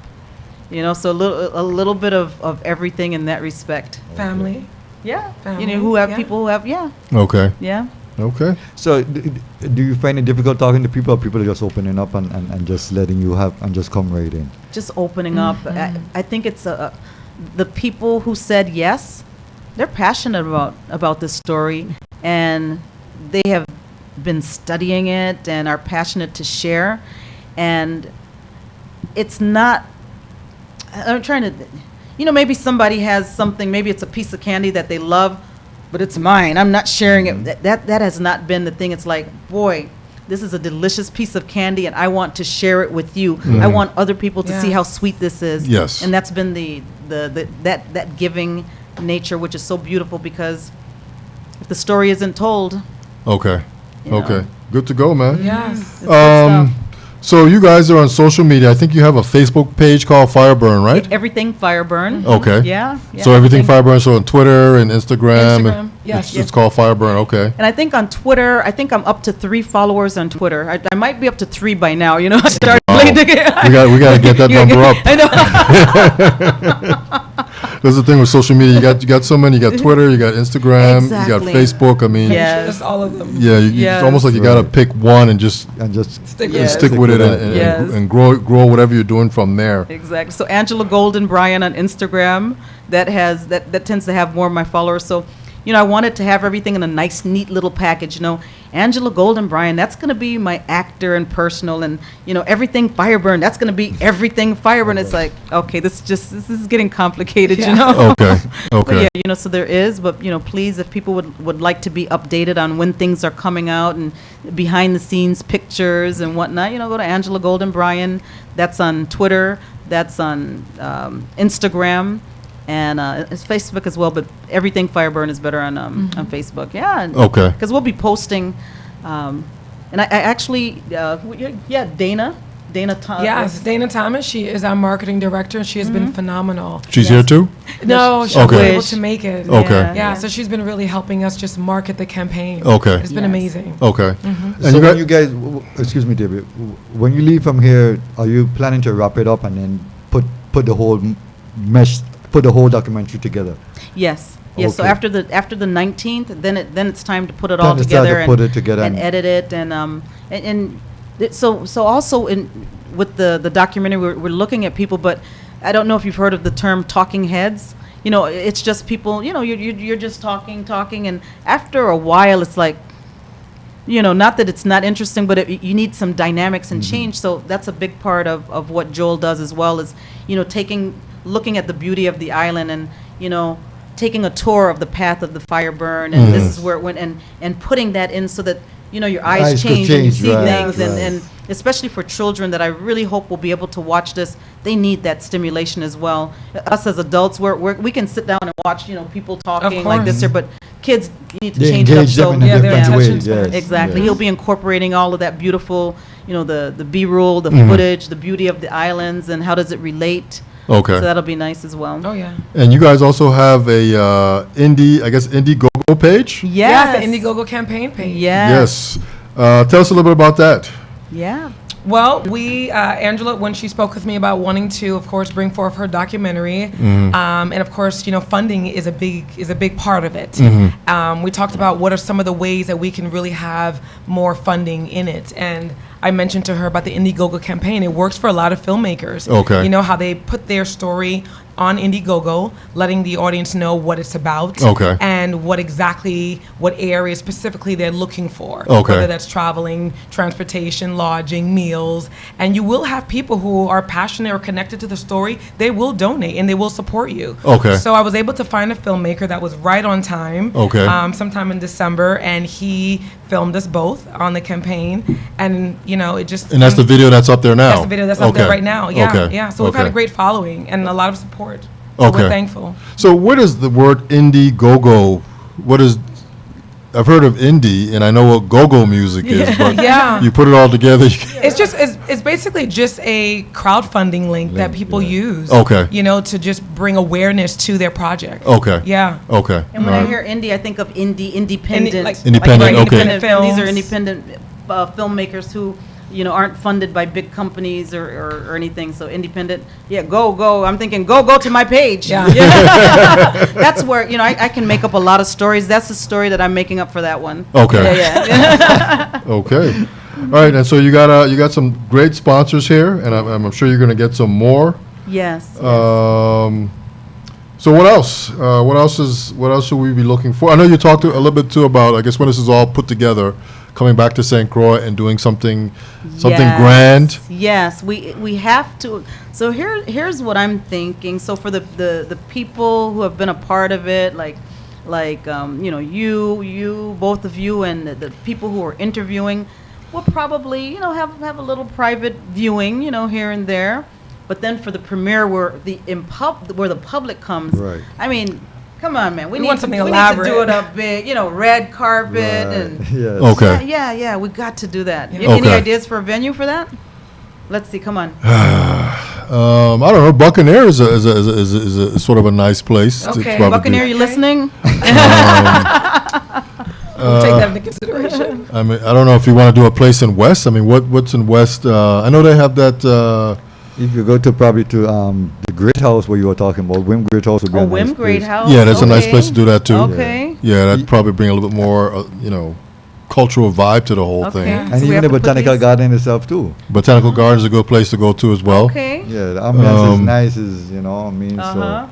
[SPEAKER 4] You know, so a little bit of everything in that respect.
[SPEAKER 5] Family.
[SPEAKER 4] Yeah.
[SPEAKER 5] Family,
[SPEAKER 4] You know, who have
[SPEAKER 5] yeah.
[SPEAKER 4] people who have,
[SPEAKER 2] Okay.
[SPEAKER 4] yeah.
[SPEAKER 2] Okay.
[SPEAKER 3] So, do you find it difficult talking to people, or people are just opening up and just letting you have and just come right in?
[SPEAKER 4] Just opening up. I think it's the people who said yes, they're passionate about this story, and they have been studying it and are passionate to share. And it's not, I'm trying to, you know, maybe somebody has something, maybe it's a piece of candy that they love, but it's mine. I'm not sharing it. That has not been the thing. It's like, boy, this is a delicious piece of candy, and I want to share it with you. I want other people to see how sweet this is.
[SPEAKER 2] Yes.
[SPEAKER 4] And that's been that giving nature, which is so beautiful, because if the story isn't told,
[SPEAKER 2] Okay.
[SPEAKER 4] you know,
[SPEAKER 2] Okay. Good to go, man.
[SPEAKER 5] Yes.
[SPEAKER 4] it's good stuff.
[SPEAKER 2] So you guys are on social media. I think you have a Facebook page called FireBurn, right?
[SPEAKER 4] Everything FireBurn.
[SPEAKER 2] Okay.
[SPEAKER 4] Yeah.
[SPEAKER 2] So everything FireBurn. So on Twitter and Instagram.
[SPEAKER 5] Instagram, yes.
[SPEAKER 2] It's called FireBurn. Okay.
[SPEAKER 4] And I think on Twitter, I think I'm up to 3 followers on Twitter. I might be up to 3 by now. You know, I started playing the game.
[SPEAKER 2] We got to get that number up.
[SPEAKER 4] I know.
[SPEAKER 2] That's the thing with social media. You got so many. You got Twitter. You got Instagram. You got
[SPEAKER 4] Exactly.
[SPEAKER 2] Facebook. I mean,
[SPEAKER 4] Yes.
[SPEAKER 5] Just all of them.
[SPEAKER 2] yeah. It's almost like you got to
[SPEAKER 3] Right.
[SPEAKER 2] pick one and just
[SPEAKER 5] Stick
[SPEAKER 4] Yes.
[SPEAKER 5] with
[SPEAKER 2] stick
[SPEAKER 5] it.
[SPEAKER 2] with it
[SPEAKER 3] with
[SPEAKER 2] and,
[SPEAKER 3] it.
[SPEAKER 2] and,
[SPEAKER 4] Yes.
[SPEAKER 2] and grow whatever you're doing from there.
[SPEAKER 4] Exactly. So Angela Golden Bryan on Instagram, that tends to have more of my followers. So, you know, I wanted to have everything in a nice, neat little package. You know, Angela Golden Bryan, that's going to be my actor and personal, and you know, everything FireBurn, that's going to be everything FireBurn. It's like, okay, this is getting complicated. You know.
[SPEAKER 2] Okay.
[SPEAKER 4] But
[SPEAKER 2] Okay.
[SPEAKER 4] yeah, you know, so there is, but you know, please, if people would like to be updated on when things are coming out and behind the scenes pictures and whatnot, you know, go to Angela Golden Bryan. That's on Twitter. That's on Instagram, and it's Facebook as well. But everything FireBurn is better on Facebook. Yeah. and-
[SPEAKER 2] Okay.
[SPEAKER 4] Because we'll be posting, and I actually, Dana Thomas.
[SPEAKER 5] Yes, Dana Thomas. She is our marketing director. She has been phenomenal.
[SPEAKER 2] She's here too.
[SPEAKER 5] No, she
[SPEAKER 2] Okay.
[SPEAKER 5] wasn't able to make it.
[SPEAKER 2] Okay.
[SPEAKER 5] Yeah, so she's been really helping us just market the campaign.
[SPEAKER 2] Okay.
[SPEAKER 5] It's been
[SPEAKER 4] Yes.
[SPEAKER 5] amazing.
[SPEAKER 2] Okay.
[SPEAKER 5] Mm-hmm.
[SPEAKER 2] And
[SPEAKER 3] So
[SPEAKER 2] you
[SPEAKER 3] when
[SPEAKER 2] got,
[SPEAKER 3] you guys, excuse me, David, when you leave from here, are you planning to wrap it up and then put the whole put the whole documentary together?
[SPEAKER 4] Yes. Yes. So
[SPEAKER 3] Okay.
[SPEAKER 4] after the 19th, then it's time to put it
[SPEAKER 3] Then
[SPEAKER 4] all
[SPEAKER 3] it's time to
[SPEAKER 4] together
[SPEAKER 3] put it together
[SPEAKER 4] and
[SPEAKER 3] and-
[SPEAKER 4] edit it and so also with the documentary we're looking at people, but I don't know if you've heard of the term talking heads. You know, it's just people. You know, you're just talking, and after a while, it's like, you know, not that it's not interesting, but you need some dynamics and change. So that's a big part of what Joel does as well, is, you know, looking at the beauty of the island, and, you know, taking a tour of the path of the FireBurn, and this is where it went, and putting that in so that, you know, your eyes
[SPEAKER 3] Eyes could
[SPEAKER 4] change and you
[SPEAKER 3] change,
[SPEAKER 4] see
[SPEAKER 3] right,
[SPEAKER 4] things,
[SPEAKER 3] right.
[SPEAKER 4] and especially for children that I really hope will be able to watch this. They need that stimulation as well. Us as adults, we can sit down and watch, you know, people talking like this
[SPEAKER 5] course.
[SPEAKER 4] here, but kids need to
[SPEAKER 3] They
[SPEAKER 4] change it up.
[SPEAKER 3] engage them
[SPEAKER 4] So
[SPEAKER 3] in a
[SPEAKER 5] Yeah, they're
[SPEAKER 3] different way.
[SPEAKER 5] attention
[SPEAKER 3] Yes.
[SPEAKER 5] spans.
[SPEAKER 4] exactly,
[SPEAKER 3] yes.
[SPEAKER 4] he'll be incorporating all of that beautiful, you know, the B-roll, the footage, the beauty of the islands, and how does it relate.
[SPEAKER 2] okay.
[SPEAKER 4] So that'll be nice as well.
[SPEAKER 5] Oh yeah.
[SPEAKER 2] And you guys also have a Indiegogo page?
[SPEAKER 4] Yes.
[SPEAKER 5] The Indiegogo campaign page.
[SPEAKER 4] Yes.
[SPEAKER 2] Yes. Tell us a little bit about that.
[SPEAKER 4] Yeah.
[SPEAKER 5] Well, Angela, when she spoke with me about wanting to, of course, bring forth her documentary, and of course, you know, funding is a big part of it. We talked about what are some of the ways that we can really have more funding in it, and I mentioned to her about the Indiegogo campaign. It works for a lot of filmmakers.
[SPEAKER 2] Okay.
[SPEAKER 5] You know how they put their story on Indiegogo, letting the audience know what it's about.
[SPEAKER 2] Okay.
[SPEAKER 5] And what area specifically they're looking for.
[SPEAKER 2] Okay.
[SPEAKER 5] Whether that's traveling, transportation, lodging, meals. And you will have people who are passionate or connected to the story. They will donate and they will support you.
[SPEAKER 2] Okay.
[SPEAKER 5] So I was able to find a filmmaker that was right on time.
[SPEAKER 2] Okay.
[SPEAKER 5] Sometime in December, and he filmed us both on the campaign. And, you know, it just...
[SPEAKER 2] And that's the video that's up there now?
[SPEAKER 5] That's the video that's up there
[SPEAKER 2] Okay.
[SPEAKER 5] right now. Yeah,
[SPEAKER 2] Okay.
[SPEAKER 5] yeah. So we've had a
[SPEAKER 2] Okay.
[SPEAKER 5] great following and a lot of support. So
[SPEAKER 2] Okay.
[SPEAKER 5] we're thankful.
[SPEAKER 2] So where does the word Indiegogo, I've heard of indie, and I know what go-go music is, but
[SPEAKER 5] Yeah.
[SPEAKER 2] you put it all together.
[SPEAKER 5] It's basically just a crowdfunding link that people use.
[SPEAKER 2] Okay.
[SPEAKER 5] You know, to just bring awareness to their project.
[SPEAKER 2] Okay.
[SPEAKER 5] Yeah.
[SPEAKER 2] Okay.
[SPEAKER 4] And when
[SPEAKER 2] All
[SPEAKER 4] I
[SPEAKER 2] right.
[SPEAKER 4] hear indie, I think of independent.
[SPEAKER 5] Like-
[SPEAKER 2] Independent,
[SPEAKER 5] like
[SPEAKER 2] okay.
[SPEAKER 5] independent
[SPEAKER 4] And these are
[SPEAKER 5] films.
[SPEAKER 4] independent filmmakers who aren't funded by big companies or anything. So independent, go. I'm thinking, go to my page.
[SPEAKER 5] Yeah.
[SPEAKER 4] That's where, I can make up a lot of stories. That's the story that I'm making up for that one.
[SPEAKER 2] Okay.
[SPEAKER 4] Yeah.
[SPEAKER 2] Okay. All right, and so you got some great sponsors here, and I'm sure you're going to get some more.
[SPEAKER 4] Yes.
[SPEAKER 2] So what else? What else should we be looking for? I know you talked a little bit too about, I guess, when this is all put together, coming back to St. Croix and doing something grand.
[SPEAKER 4] Yes, we have to. So here's what I'm thinking. So for the people who have been a part of it, like you both of you, and the people who are interviewing, we'll probably have a little private viewing, here and there. But then for the premiere, where the public comes,
[SPEAKER 3] Right.
[SPEAKER 4] I mean, come on, man, we
[SPEAKER 5] want something
[SPEAKER 4] need
[SPEAKER 5] elaborate.
[SPEAKER 4] to do it up big, red carpet
[SPEAKER 3] Right.
[SPEAKER 4] and.
[SPEAKER 3] Yes.
[SPEAKER 2] Okay.
[SPEAKER 4] Yeah, we got to do that.
[SPEAKER 5] Yeah.
[SPEAKER 4] Any
[SPEAKER 2] Okay.
[SPEAKER 4] ideas for a venue for that? Let's see. Come on.
[SPEAKER 2] I don't know. Buccaneer is a sort of a nice place. to
[SPEAKER 5] Okay.
[SPEAKER 2] probably
[SPEAKER 4] Buccaneer,
[SPEAKER 2] do.
[SPEAKER 4] you listening?
[SPEAKER 5] We'll take that into consideration.
[SPEAKER 2] I mean, I don't know if you want to do a place in West. I mean, what's in West? I know they have that.
[SPEAKER 3] If you go to probably to the Great House where you were talking about, Wim Great House would be a nice
[SPEAKER 4] Wim Great
[SPEAKER 3] place.
[SPEAKER 4] House.
[SPEAKER 2] Yeah, that's a nice
[SPEAKER 4] okay.
[SPEAKER 2] place to do that too.
[SPEAKER 4] Okay.
[SPEAKER 2] Yeah, that'd probably bring a little bit more, cultural vibe to the whole
[SPEAKER 4] Okay.
[SPEAKER 2] thing.
[SPEAKER 3] And
[SPEAKER 4] So we
[SPEAKER 3] even
[SPEAKER 4] have
[SPEAKER 3] the
[SPEAKER 4] to put
[SPEAKER 3] Botanical
[SPEAKER 4] these-
[SPEAKER 3] Garden itself too.
[SPEAKER 2] Botanical Garden is a good place to go to as well.
[SPEAKER 4] Okay.
[SPEAKER 3] Yeah, the ambiance is
[SPEAKER 2] Um,
[SPEAKER 3] nice,
[SPEAKER 4] Uh-huh.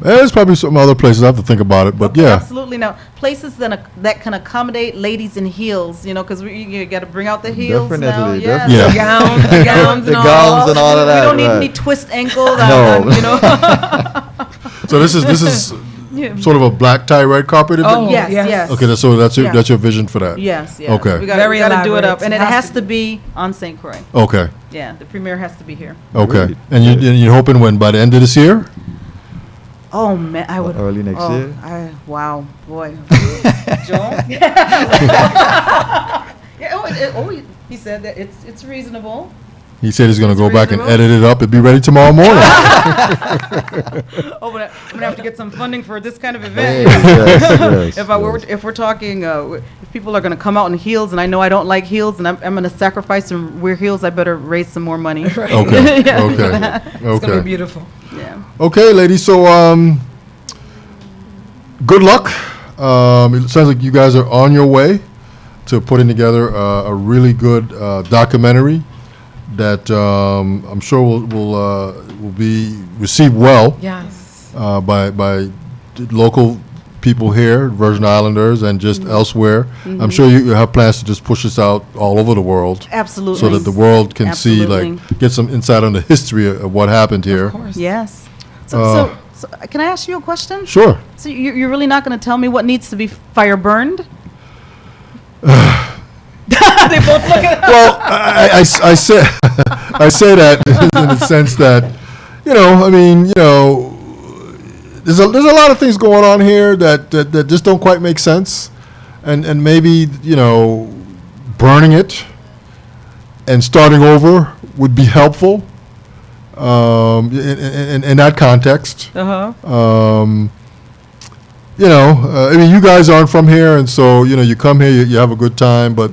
[SPEAKER 2] There's probably some other places I have to think about it, but
[SPEAKER 4] Okay,
[SPEAKER 2] yeah.
[SPEAKER 4] Absolutely. Now, places that can accommodate ladies in heels, because you got to bring out the heels now.
[SPEAKER 3] Definitely,
[SPEAKER 4] Yes.
[SPEAKER 3] definitely.
[SPEAKER 2] Yeah.
[SPEAKER 5] The gowns
[SPEAKER 3] The
[SPEAKER 5] and all.
[SPEAKER 3] gowns and all of that.
[SPEAKER 4] We don't need
[SPEAKER 3] right.
[SPEAKER 4] any twist ankle.
[SPEAKER 3] No.
[SPEAKER 2] So this is
[SPEAKER 4] Yeah.
[SPEAKER 2] sort of a black tie, red carpet event?
[SPEAKER 5] Oh,
[SPEAKER 4] Yes,
[SPEAKER 5] yes.
[SPEAKER 4] yes.
[SPEAKER 2] Okay, that's
[SPEAKER 4] Yeah.
[SPEAKER 2] your vision for that?
[SPEAKER 4] Yes, yes.
[SPEAKER 2] Okay.
[SPEAKER 4] We got
[SPEAKER 5] Very
[SPEAKER 4] to do it
[SPEAKER 5] elaborate.
[SPEAKER 4] up, and it
[SPEAKER 5] It has
[SPEAKER 4] has
[SPEAKER 5] to
[SPEAKER 4] to be on St. Croix.
[SPEAKER 2] Okay,
[SPEAKER 4] Yeah, the premiere has to be here.
[SPEAKER 2] okay.
[SPEAKER 3] Great.
[SPEAKER 2] And you're hoping when, by the end of this year?
[SPEAKER 4] Oh man, I would.
[SPEAKER 3] Early next year?
[SPEAKER 4] Wow, boy. Joan? Yeah, he said that it's reasonable.
[SPEAKER 2] He said he's going to
[SPEAKER 4] It's
[SPEAKER 2] go back and
[SPEAKER 4] reasonable.
[SPEAKER 2] edit it up. It'd be ready tomorrow morning.
[SPEAKER 4] Oh, but I'm gonna have to get some funding for this kind of
[SPEAKER 3] Hey,
[SPEAKER 4] event.
[SPEAKER 3] yes,
[SPEAKER 4] If
[SPEAKER 3] yes.
[SPEAKER 4] if we're talking, if people are gonna come out in heels, and I know I don't like heels, and I'm gonna sacrifice and wear heels, I better raise some more money.
[SPEAKER 5] Right.
[SPEAKER 2] Okay,
[SPEAKER 4] Yeah.
[SPEAKER 2] okay,
[SPEAKER 5] It's gonna be
[SPEAKER 2] okay.
[SPEAKER 5] beautiful.
[SPEAKER 4] Yeah.
[SPEAKER 2] Okay, ladies, so good luck. It sounds like you guys are on your way to putting together a really good documentary that I'm sure will be received well
[SPEAKER 5] Yes.
[SPEAKER 2] by local people here, Virgin Islanders, and just elsewhere. I'm sure you have plans to just push this out all over the world,
[SPEAKER 4] Absolutely.
[SPEAKER 2] so that the world can see,
[SPEAKER 4] Absolutely.
[SPEAKER 2] get some insight on the history of what happened here.
[SPEAKER 5] Of course.
[SPEAKER 4] Yes. So can I ask you a question?
[SPEAKER 2] Sure.
[SPEAKER 4] So you're really not gonna tell me what needs to be fire burned? They both look at.
[SPEAKER 2] Well, I say I say that in the sense that, there's a lot of things going on here that just don't quite make sense, and maybe burning it and starting over would be helpful in that context.
[SPEAKER 4] Uh-huh.
[SPEAKER 2] You guys aren't from here, and so, you come here, you have a good time, but,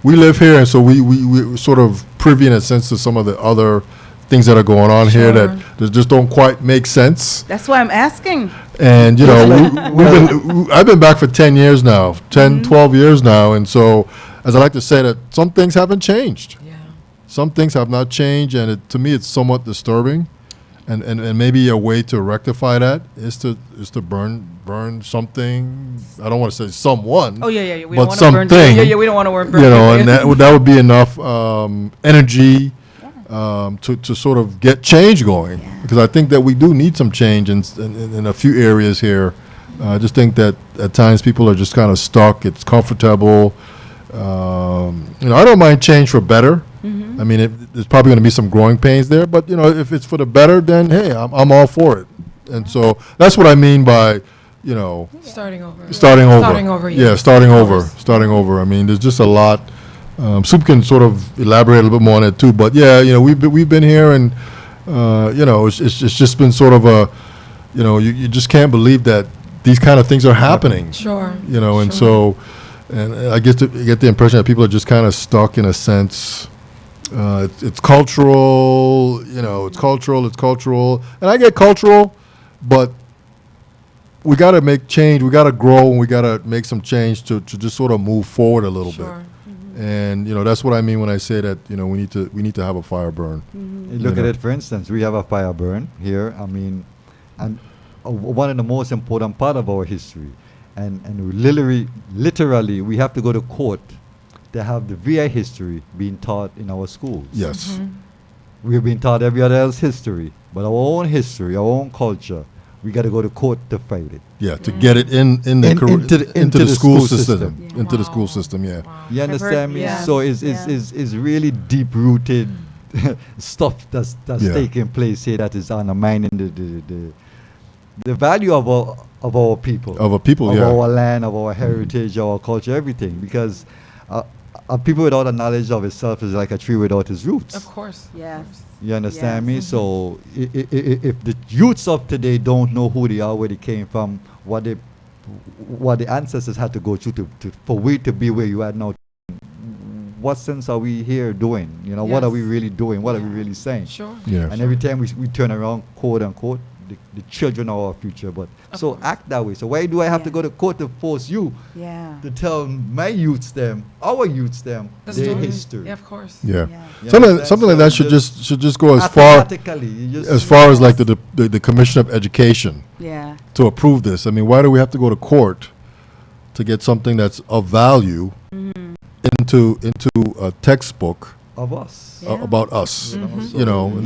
[SPEAKER 2] we live here, and so we're sort of privy in a sense to some of the other things that are going on here
[SPEAKER 5] Sure.
[SPEAKER 2] that just don't quite make sense.
[SPEAKER 4] That's why I'm asking.
[SPEAKER 2] And, I've been back for 10 years now, 10, 12 years now, and so, as I like to say, that some things haven't changed.
[SPEAKER 5] Yeah.
[SPEAKER 2] Some things have not changed, and to me, it's somewhat disturbing. And maybe a way to rectify that is to burn something. I don't want to say someone.
[SPEAKER 4] Oh yeah. We
[SPEAKER 2] But
[SPEAKER 4] don't want to burn.
[SPEAKER 2] something,
[SPEAKER 4] Yeah. We don't want to burn.
[SPEAKER 2] And that would be enough energy to sort of get change going. Because I think that we do need some change in a few areas here. I just think that at times people are just kind of stuck. It's comfortable. I don't mind change for better. I mean, there's probably going to be some growing pains there, but if it's for the better, then hey, I'm all for it. And so that's what I mean by,
[SPEAKER 5] Starting over.
[SPEAKER 2] starting over.
[SPEAKER 5] Starting over,
[SPEAKER 2] Yeah,
[SPEAKER 5] yes,
[SPEAKER 2] starting
[SPEAKER 5] of
[SPEAKER 2] over.
[SPEAKER 5] course.
[SPEAKER 2] Starting over. I mean, there's just a lot. Soup can sort of elaborate a little bit more on it too, but yeah, we've been here, and it's just been sort of a, you just can't believe that these kind of things are happening.
[SPEAKER 5] Sure.
[SPEAKER 2] And
[SPEAKER 5] Sure.
[SPEAKER 2] so, And I get the impression that people are just kind of stuck in a sense. It's cultural, it's cultural. And I get cultural, but we got to make change. We got to grow, and we got to make some change to just sort of move forward a little bit. And that's what I mean when I say that we need to have a FireBurn.
[SPEAKER 3] Look at it, for instance, we have a FireBurn here. I mean, and one of the most important part of our history, and literally we have to go to court to have the VI history being taught in our schools.
[SPEAKER 2] Yes.
[SPEAKER 3] We've been taught every other else history, but our own history, our own culture, we got to go to court to fight it.
[SPEAKER 2] Yeah, to get it into the school system. Into the school system, yeah.
[SPEAKER 5] Wow.
[SPEAKER 3] You understand me?
[SPEAKER 4] Yes.
[SPEAKER 3] So it's really deep-rooted stuff that's taking place here that is undermining the value of our people.
[SPEAKER 2] Of our people,
[SPEAKER 3] of
[SPEAKER 2] yeah.
[SPEAKER 3] our land, of our heritage, our culture, everything. Because a people without a knowledge of itself is like a tree without its roots.
[SPEAKER 5] Of course.
[SPEAKER 4] Yes.
[SPEAKER 3] You understand
[SPEAKER 4] Yes.
[SPEAKER 3] me? So if the youths of today don't know who they are, where they came from, what the ancestors had to go through for we to be where you are now, what sense are we here doing? What are we
[SPEAKER 5] Yes.
[SPEAKER 3] really doing? What are we
[SPEAKER 4] Yeah.
[SPEAKER 3] really saying?
[SPEAKER 5] Sure.
[SPEAKER 2] Yeah.
[SPEAKER 3] And every time we turn around, quote unquote, the children are our future. But
[SPEAKER 5] Of
[SPEAKER 3] so
[SPEAKER 5] course.
[SPEAKER 3] act that way. So why do I have to
[SPEAKER 4] Yeah.
[SPEAKER 3] go to court to force you
[SPEAKER 4] Yeah.
[SPEAKER 3] to tell my youths them, our youths them,
[SPEAKER 5] The
[SPEAKER 3] their
[SPEAKER 5] story.
[SPEAKER 3] history?
[SPEAKER 5] Yeah, of course.
[SPEAKER 2] Yeah.
[SPEAKER 3] You
[SPEAKER 2] Something
[SPEAKER 3] understand?
[SPEAKER 2] like that
[SPEAKER 3] So
[SPEAKER 2] should just go as far
[SPEAKER 3] automatically, you just
[SPEAKER 2] as far as like the Commission of Education
[SPEAKER 4] Yeah.
[SPEAKER 2] to approve this. I mean, why do we have to go to court to get something that's of value into a textbook
[SPEAKER 3] of us.
[SPEAKER 4] Yeah.
[SPEAKER 2] about us?
[SPEAKER 3] So,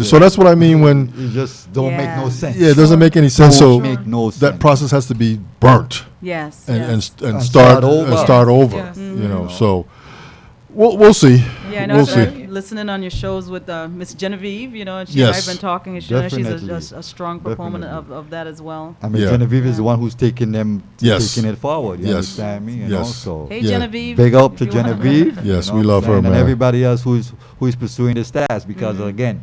[SPEAKER 2] So that's what I mean when
[SPEAKER 3] it just don't make no
[SPEAKER 4] Yeah.
[SPEAKER 3] sense.
[SPEAKER 2] it doesn't make any sense. So
[SPEAKER 3] Don't make no sense.
[SPEAKER 2] that process has to be burnt
[SPEAKER 4] Yes.
[SPEAKER 2] and
[SPEAKER 4] yes.
[SPEAKER 2] and
[SPEAKER 3] And
[SPEAKER 2] start
[SPEAKER 3] start over.
[SPEAKER 2] start over.
[SPEAKER 5] Yes.
[SPEAKER 2] So we'll see.
[SPEAKER 4] Yeah, I know.
[SPEAKER 2] We'll
[SPEAKER 4] I've
[SPEAKER 2] see.
[SPEAKER 4] been listening on your shows with Miss Genevieve, and she
[SPEAKER 2] Yes.
[SPEAKER 4] and I have been talking, and she's
[SPEAKER 3] Definitely.
[SPEAKER 4] a strong proponent
[SPEAKER 3] Definitely.
[SPEAKER 4] of that as well.
[SPEAKER 3] I mean,
[SPEAKER 2] Yeah.
[SPEAKER 3] Genevieve is the
[SPEAKER 4] Yeah.
[SPEAKER 3] one who's taking
[SPEAKER 2] Yes.
[SPEAKER 3] it forward. You
[SPEAKER 2] Yes.
[SPEAKER 3] understand me?
[SPEAKER 2] Yes.
[SPEAKER 3] So
[SPEAKER 4] Hey,
[SPEAKER 2] Yeah.
[SPEAKER 4] Genevieve.
[SPEAKER 3] big up to
[SPEAKER 4] if you wanna-
[SPEAKER 3] Genevieve.
[SPEAKER 2] Yes,
[SPEAKER 3] you know
[SPEAKER 2] we
[SPEAKER 3] what
[SPEAKER 2] love
[SPEAKER 3] I'm
[SPEAKER 2] her,
[SPEAKER 3] saying, and
[SPEAKER 2] man.
[SPEAKER 3] everybody else who's pursuing the stars. Because again,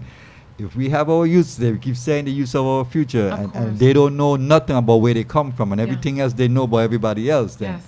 [SPEAKER 3] if we have our youths there, we keep saying the youth of our future,
[SPEAKER 5] Of
[SPEAKER 3] and
[SPEAKER 5] course.
[SPEAKER 3] they don't know nothing about where they come from, and
[SPEAKER 5] Yeah.
[SPEAKER 3] everything else they know about everybody else. Then
[SPEAKER 5] Yes.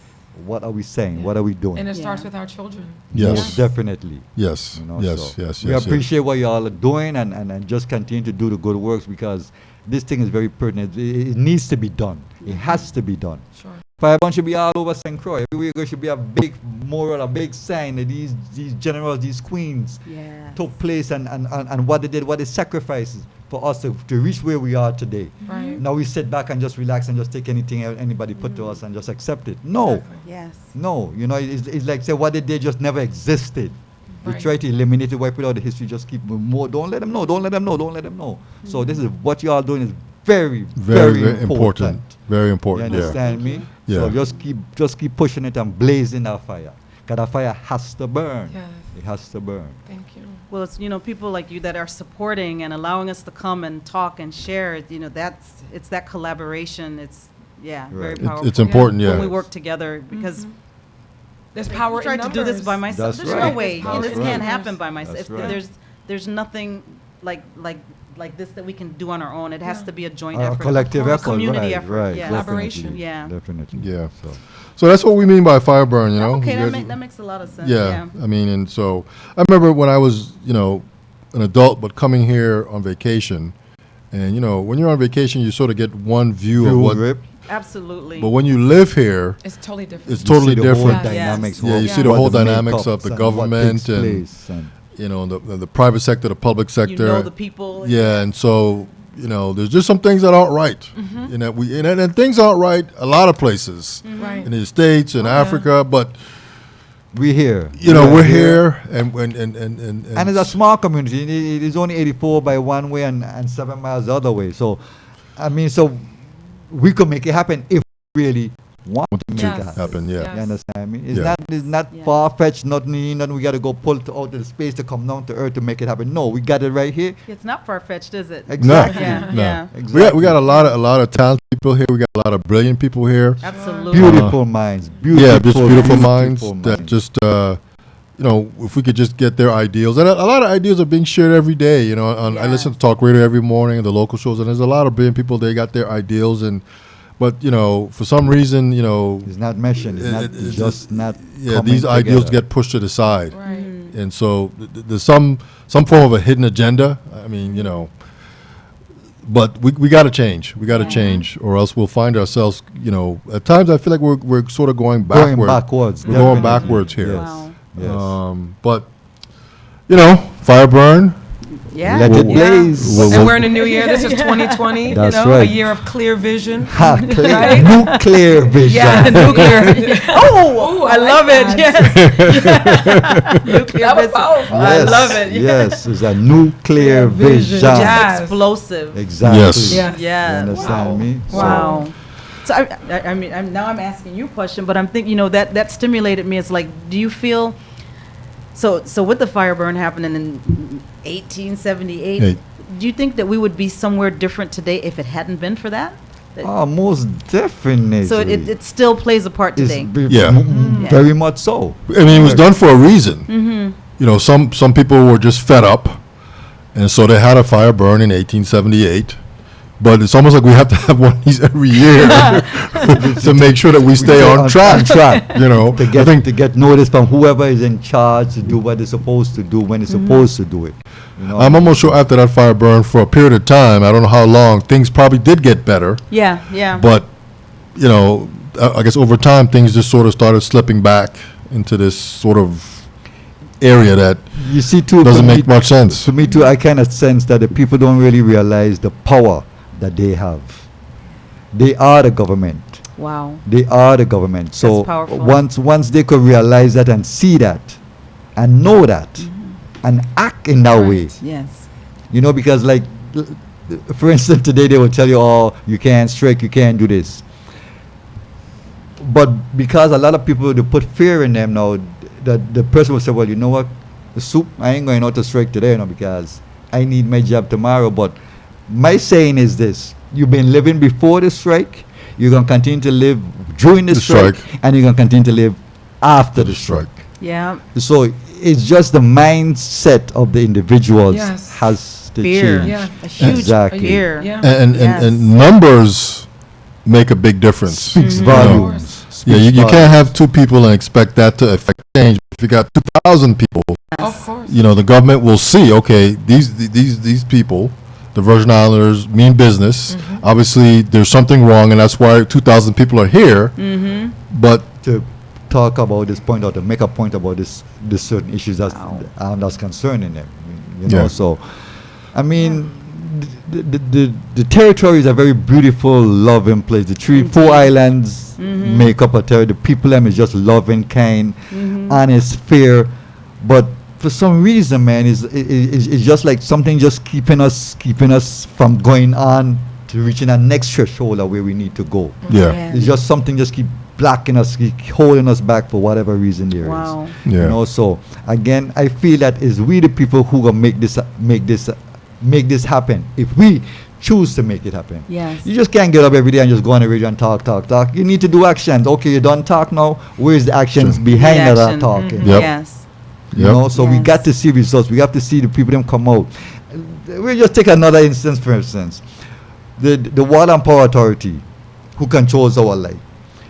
[SPEAKER 3] what are we saying?
[SPEAKER 5] Yeah.
[SPEAKER 3] What are we doing?
[SPEAKER 5] And it starts
[SPEAKER 4] Yeah.
[SPEAKER 5] with our children.
[SPEAKER 2] Yes.
[SPEAKER 3] Most definitely.
[SPEAKER 2] Yes.
[SPEAKER 3] You know,
[SPEAKER 2] Yes.
[SPEAKER 3] so
[SPEAKER 2] Yes.
[SPEAKER 3] we
[SPEAKER 2] Yes.
[SPEAKER 3] appreciate what y'all are doing, and just continue to do the good works, because this thing is very pertinent. It needs to be done. It has to be done.
[SPEAKER 5] Sure.
[SPEAKER 3] FireBurn should be all over St. Croix. Everywhere you go should be a big mural, a big sign that these generals, these queens
[SPEAKER 4] Yeah.
[SPEAKER 3] took place, and what they did, what they sacrificed for us to reach where we are today.
[SPEAKER 5] Right.
[SPEAKER 3] Now we sit back and just relax and just take anything anybody put to us and just accept it. No.
[SPEAKER 5] Exactly.
[SPEAKER 4] Yes.
[SPEAKER 3] No, it's like say what they did just never existed. We
[SPEAKER 5] Right.
[SPEAKER 3] try to eliminate it, wipe it out of the history, just keep more. Don't let them know. Don't let them know. Don't let them know. So this is what you are doing is very,
[SPEAKER 2] Very, very important. Very
[SPEAKER 3] You
[SPEAKER 2] important. Yeah.
[SPEAKER 3] understand me?
[SPEAKER 2] Yeah.
[SPEAKER 3] So just keep pushing it and blazing that fire. Cause that fire has to burn.
[SPEAKER 5] Yes.
[SPEAKER 3] It has to burn.
[SPEAKER 5] Thank you.
[SPEAKER 4] Well, it's people like you that are supporting and allowing us to come and talk and share. It's that collaboration. It's very
[SPEAKER 3] Right.
[SPEAKER 4] powerful.
[SPEAKER 2] It's important.
[SPEAKER 4] when
[SPEAKER 2] Yeah.
[SPEAKER 4] we work together, because
[SPEAKER 5] There's power
[SPEAKER 4] I tried
[SPEAKER 5] in
[SPEAKER 4] to do this by
[SPEAKER 5] numbers.
[SPEAKER 4] myself.
[SPEAKER 3] That's
[SPEAKER 4] There's
[SPEAKER 3] right.
[SPEAKER 4] no way.
[SPEAKER 5] That's
[SPEAKER 4] This
[SPEAKER 3] right.
[SPEAKER 4] can't happen by myself.
[SPEAKER 3] That's
[SPEAKER 4] If
[SPEAKER 3] right.
[SPEAKER 4] there's nothing like this that we can do on our own. It has
[SPEAKER 5] Yeah.
[SPEAKER 4] to be a joint
[SPEAKER 3] A
[SPEAKER 4] effort,
[SPEAKER 3] collective
[SPEAKER 4] a
[SPEAKER 3] effort,
[SPEAKER 4] community
[SPEAKER 3] right,
[SPEAKER 4] effort.
[SPEAKER 3] right,
[SPEAKER 4] Yeah.
[SPEAKER 5] Collaboration.
[SPEAKER 3] definitely,
[SPEAKER 4] Yeah.
[SPEAKER 3] definitely.
[SPEAKER 2] Yeah. So that's what we mean by FireBurn. You know.
[SPEAKER 4] Okay,
[SPEAKER 2] You
[SPEAKER 4] that,
[SPEAKER 2] guys-
[SPEAKER 4] that makes a lot of sense.
[SPEAKER 2] Yeah, I mean, and so I remember when I was, an adult, but coming here on vacation, and when you're on vacation, you sort of get one view of what.
[SPEAKER 3] Rip,
[SPEAKER 4] Absolutely.
[SPEAKER 2] But when you live here,
[SPEAKER 5] It's totally different.
[SPEAKER 2] it's
[SPEAKER 3] you
[SPEAKER 2] totally
[SPEAKER 3] see the whole
[SPEAKER 2] different.
[SPEAKER 5] Yes.
[SPEAKER 3] dynamics.
[SPEAKER 2] Yeah, you
[SPEAKER 5] see
[SPEAKER 3] what
[SPEAKER 5] the
[SPEAKER 2] whole
[SPEAKER 3] the
[SPEAKER 2] dynamics of
[SPEAKER 3] makeups
[SPEAKER 2] the
[SPEAKER 3] and
[SPEAKER 2] government
[SPEAKER 3] what takes
[SPEAKER 2] and-
[SPEAKER 3] place and
[SPEAKER 2] The private sector, the public sector.
[SPEAKER 4] you know the people.
[SPEAKER 2] Yeah, and so there's just some things that aren't right. And things aren't right a lot of places
[SPEAKER 5] Right.
[SPEAKER 2] in the States and
[SPEAKER 5] Oh, yeah.
[SPEAKER 2] Africa, but
[SPEAKER 3] we're here.
[SPEAKER 2] we're here and
[SPEAKER 3] And it's a small community. It is only 84 by one way and 7 miles the other way. So, I mean, we could make it happen if we really want to make
[SPEAKER 5] Yes.
[SPEAKER 3] it happen.
[SPEAKER 2] happen. Yeah.
[SPEAKER 5] Yes.
[SPEAKER 3] You understand me?
[SPEAKER 2] Yeah.
[SPEAKER 3] It's not
[SPEAKER 4] Yeah.
[SPEAKER 3] far fetched. Nothing we got to go pull out of the space to come down to earth to make it happen. No, we got it right here.
[SPEAKER 4] It's not far fetched, is it?
[SPEAKER 3] Exactly.
[SPEAKER 4] Yeah.
[SPEAKER 2] No.
[SPEAKER 4] Yeah.
[SPEAKER 3] Exactly.
[SPEAKER 2] We got a lot of talented people here. We got a lot of brilliant people here.
[SPEAKER 4] Absolutely.
[SPEAKER 3] Beautiful minds. Beautiful,
[SPEAKER 2] Yeah, just beautiful minds
[SPEAKER 3] minds.
[SPEAKER 2] that just if we could just get their ideals, and a lot of ideas are being shared every day. I
[SPEAKER 4] Yeah.
[SPEAKER 2] listen to talk radio every morning, the local shows, and there's a lot of brilliant people. They got their ideals, but But for some reason,
[SPEAKER 3] It's not meshing. It's just not.
[SPEAKER 2] yeah,
[SPEAKER 3] coming
[SPEAKER 2] these ideals
[SPEAKER 3] together.
[SPEAKER 2] get pushed to the side,
[SPEAKER 5] Right.
[SPEAKER 2] and so there's some form of a hidden agenda. I mean, but we got to change. We got to change, or else we'll find ourselves. At times I feel like we're sort of going backward.
[SPEAKER 3] Going backwards.
[SPEAKER 2] We're going
[SPEAKER 3] definitely.
[SPEAKER 2] backwards here.
[SPEAKER 3] Yes.
[SPEAKER 4] Wow.
[SPEAKER 3] Yes.
[SPEAKER 2] But FireBurn.
[SPEAKER 4] Yeah.
[SPEAKER 3] Let it
[SPEAKER 5] Yeah.
[SPEAKER 3] blaze.
[SPEAKER 2] Well,
[SPEAKER 5] And we're in a new year. This is 2020.
[SPEAKER 3] That's
[SPEAKER 5] A
[SPEAKER 3] right.
[SPEAKER 5] year of clear vision.
[SPEAKER 3] Ha, clear,
[SPEAKER 5] Right?
[SPEAKER 3] nuclear vision.
[SPEAKER 5] Yeah, nuclear.
[SPEAKER 4] Oh, I love it.
[SPEAKER 5] that.
[SPEAKER 4] Yes. Nuclear
[SPEAKER 5] That was
[SPEAKER 4] vision.
[SPEAKER 5] powerful.
[SPEAKER 4] I
[SPEAKER 3] Yes,
[SPEAKER 4] love it.
[SPEAKER 3] Yes, it's a nuclear
[SPEAKER 5] vision.
[SPEAKER 3] vision.
[SPEAKER 5] Yes.
[SPEAKER 4] Explosive.
[SPEAKER 3] Exactly.
[SPEAKER 2] Yes.
[SPEAKER 5] Yeah.
[SPEAKER 4] Yeah.
[SPEAKER 3] You understand me? So-
[SPEAKER 4] Wow. So I mean, now I'm asking you a question, but I'm thinking, that stimulated me. It's like, do you feel, so with the FireBurn happening in 1878,
[SPEAKER 2] Hey.
[SPEAKER 4] do you think that we would be somewhere different today if it hadn't been for that?
[SPEAKER 3] Oh, most definitely.
[SPEAKER 4] So it still plays a part
[SPEAKER 3] It's
[SPEAKER 4] today.
[SPEAKER 2] Yeah.
[SPEAKER 4] Yeah.
[SPEAKER 3] Very much so.
[SPEAKER 2] I mean, it was done for a reason. Some people were just fed up, and so they had a FireBurn in 1878. But it's almost like we have to have one of these every year to make sure that we stay on track.
[SPEAKER 3] On track.
[SPEAKER 2] To
[SPEAKER 3] To get notice from whoever is in charge to do what they're supposed to do when they're supposed to do it.
[SPEAKER 2] I'm almost sure after that FireBurn, for a period of time, I don't know how long, things probably did get better.
[SPEAKER 4] Yeah.
[SPEAKER 2] But, I guess over time, things just sort of started slipping back into this sort of area that
[SPEAKER 3] You see, too,
[SPEAKER 2] doesn't
[SPEAKER 3] for me-
[SPEAKER 2] make much sense.
[SPEAKER 3] For me too, I kind of sense that the people don't really realize the power that they have. They are the government.
[SPEAKER 4] Wow.
[SPEAKER 3] They are the government. So
[SPEAKER 4] That's powerful.
[SPEAKER 3] once they could realize that and see that and know that and act in that way,
[SPEAKER 4] Yes.
[SPEAKER 3] because like, for instance, today they will tell you, oh, you can't strike, you can't do this. But because a lot of people, they put fear in them now, that the person will say, well, you know what, the soup, I ain't going out to strike today, because I need my job tomorrow. But my saying is this: you've been living before the strike, you're going to continue to live during the
[SPEAKER 2] The
[SPEAKER 3] strike,
[SPEAKER 2] strike.
[SPEAKER 3] and you're going to continue to live after the strike.
[SPEAKER 4] Yeah.
[SPEAKER 3] So it's just the mindset of the individuals
[SPEAKER 5] Yes.
[SPEAKER 3] has to
[SPEAKER 4] Fear.
[SPEAKER 3] change.
[SPEAKER 5] Yeah.
[SPEAKER 4] A huge
[SPEAKER 3] Exactly.
[SPEAKER 4] fear.
[SPEAKER 5] Yeah.
[SPEAKER 2] And
[SPEAKER 4] Yes.
[SPEAKER 2] numbers make a big difference.
[SPEAKER 3] Speaks
[SPEAKER 2] You know.
[SPEAKER 3] volumes.
[SPEAKER 2] Yeah,
[SPEAKER 3] Speaks
[SPEAKER 2] you can't have
[SPEAKER 3] volumes.
[SPEAKER 2] two people and expect that to affect change. If you got 2,000 people,
[SPEAKER 5] Of course.
[SPEAKER 2] the government will see, okay, these people, the Virgin Islanders, mean business. Obviously, there's something wrong, and that's why 2,000 people are here. But
[SPEAKER 3] to talk about this point or to make a point about this certain issues that's concerning them.
[SPEAKER 2] Yeah.
[SPEAKER 3] So, I mean, the territory is a very beautiful, loving place. The four islands make up a territory. The people them is just loving, kind, honest, fair. But for some reason, man, it's just like something just keeping us from going on to reaching our next threshold of where we need to go.
[SPEAKER 2] yeah,
[SPEAKER 3] It's just something just keep blocking us, keep holding us back for whatever reason there is.
[SPEAKER 4] Wow.
[SPEAKER 2] yeah.
[SPEAKER 3] So again, I feel that it's we the people who gonna make this happen. If we choose to make it happen.
[SPEAKER 4] Yes.
[SPEAKER 3] You just can't get up every day and just go on the radio and talk. You need to do actions. Okay, you done talk now. Where's the actions
[SPEAKER 2] Sure.
[SPEAKER 3] behind that
[SPEAKER 4] Action.
[SPEAKER 3] talking?
[SPEAKER 2] Yep.
[SPEAKER 4] Yes.
[SPEAKER 3] So we
[SPEAKER 4] Yes.
[SPEAKER 3] got to see results. We have to see the people them come out. We'll just take another instance, for instance. The Water and Power Authority, who controls our life.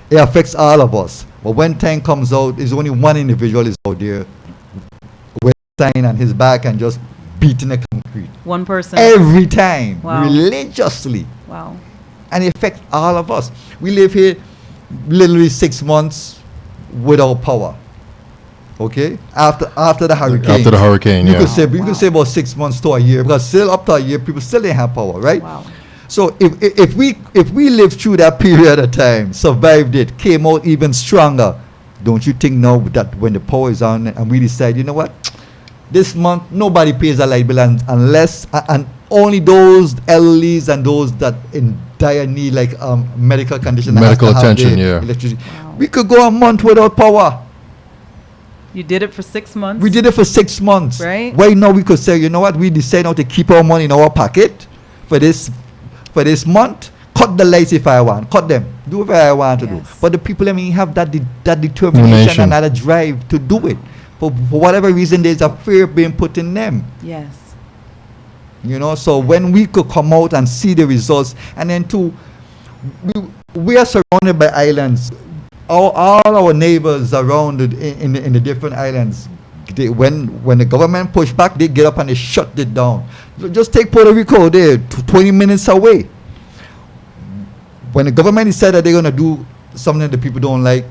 [SPEAKER 3] It affects all of us. But when time comes out, there's only one individual is out there with a sign on his back and just beating the concrete.
[SPEAKER 4] One person.
[SPEAKER 3] Every time,
[SPEAKER 4] Wow.
[SPEAKER 3] religiously.
[SPEAKER 4] Wow.
[SPEAKER 3] And it affects all of us. We live here literally 6 months without power. Okay? After the hurricane.
[SPEAKER 2] After the hurricane,
[SPEAKER 3] You
[SPEAKER 2] yeah.
[SPEAKER 3] could say
[SPEAKER 4] Wow.
[SPEAKER 3] you could say about 6 months to a year, because still up to a year people still didn't have power, right?
[SPEAKER 4] Wow.
[SPEAKER 3] So if we lived through that period of time, survived it, came out even stronger, don't you think now that when the power is on and we decide, you know what, this month nobody pays a light bill unless and only those elderlies and those that in dire need, like medical condition,
[SPEAKER 2] Medical
[SPEAKER 3] has to have
[SPEAKER 2] attention,
[SPEAKER 3] their
[SPEAKER 2] yeah.
[SPEAKER 3] electricity.
[SPEAKER 4] Wow.
[SPEAKER 3] We could go a month without power.
[SPEAKER 4] You did it for 6 months.
[SPEAKER 3] We did it for 6 months.
[SPEAKER 4] Right.
[SPEAKER 3] Right now we could say, you know what, we decide now to keep our money in our pocket for this month. Cut the lights if I want. Cut them. Do whatever I want to do.
[SPEAKER 4] Yes.
[SPEAKER 3] But the people, I mean, have that determination
[SPEAKER 2] Determination.
[SPEAKER 3] and that drive to do it. For whatever reason, there's a fear being put in them.
[SPEAKER 4] Yes.
[SPEAKER 3] So when we could come out and see the results, and then too, we are surrounded by islands. All our neighbors around in the different islands, when the government push back, they get up and they shut it down. So just take Puerto Rico, they're 20 minutes away. When the government decided that they're going to do something that the people don't like,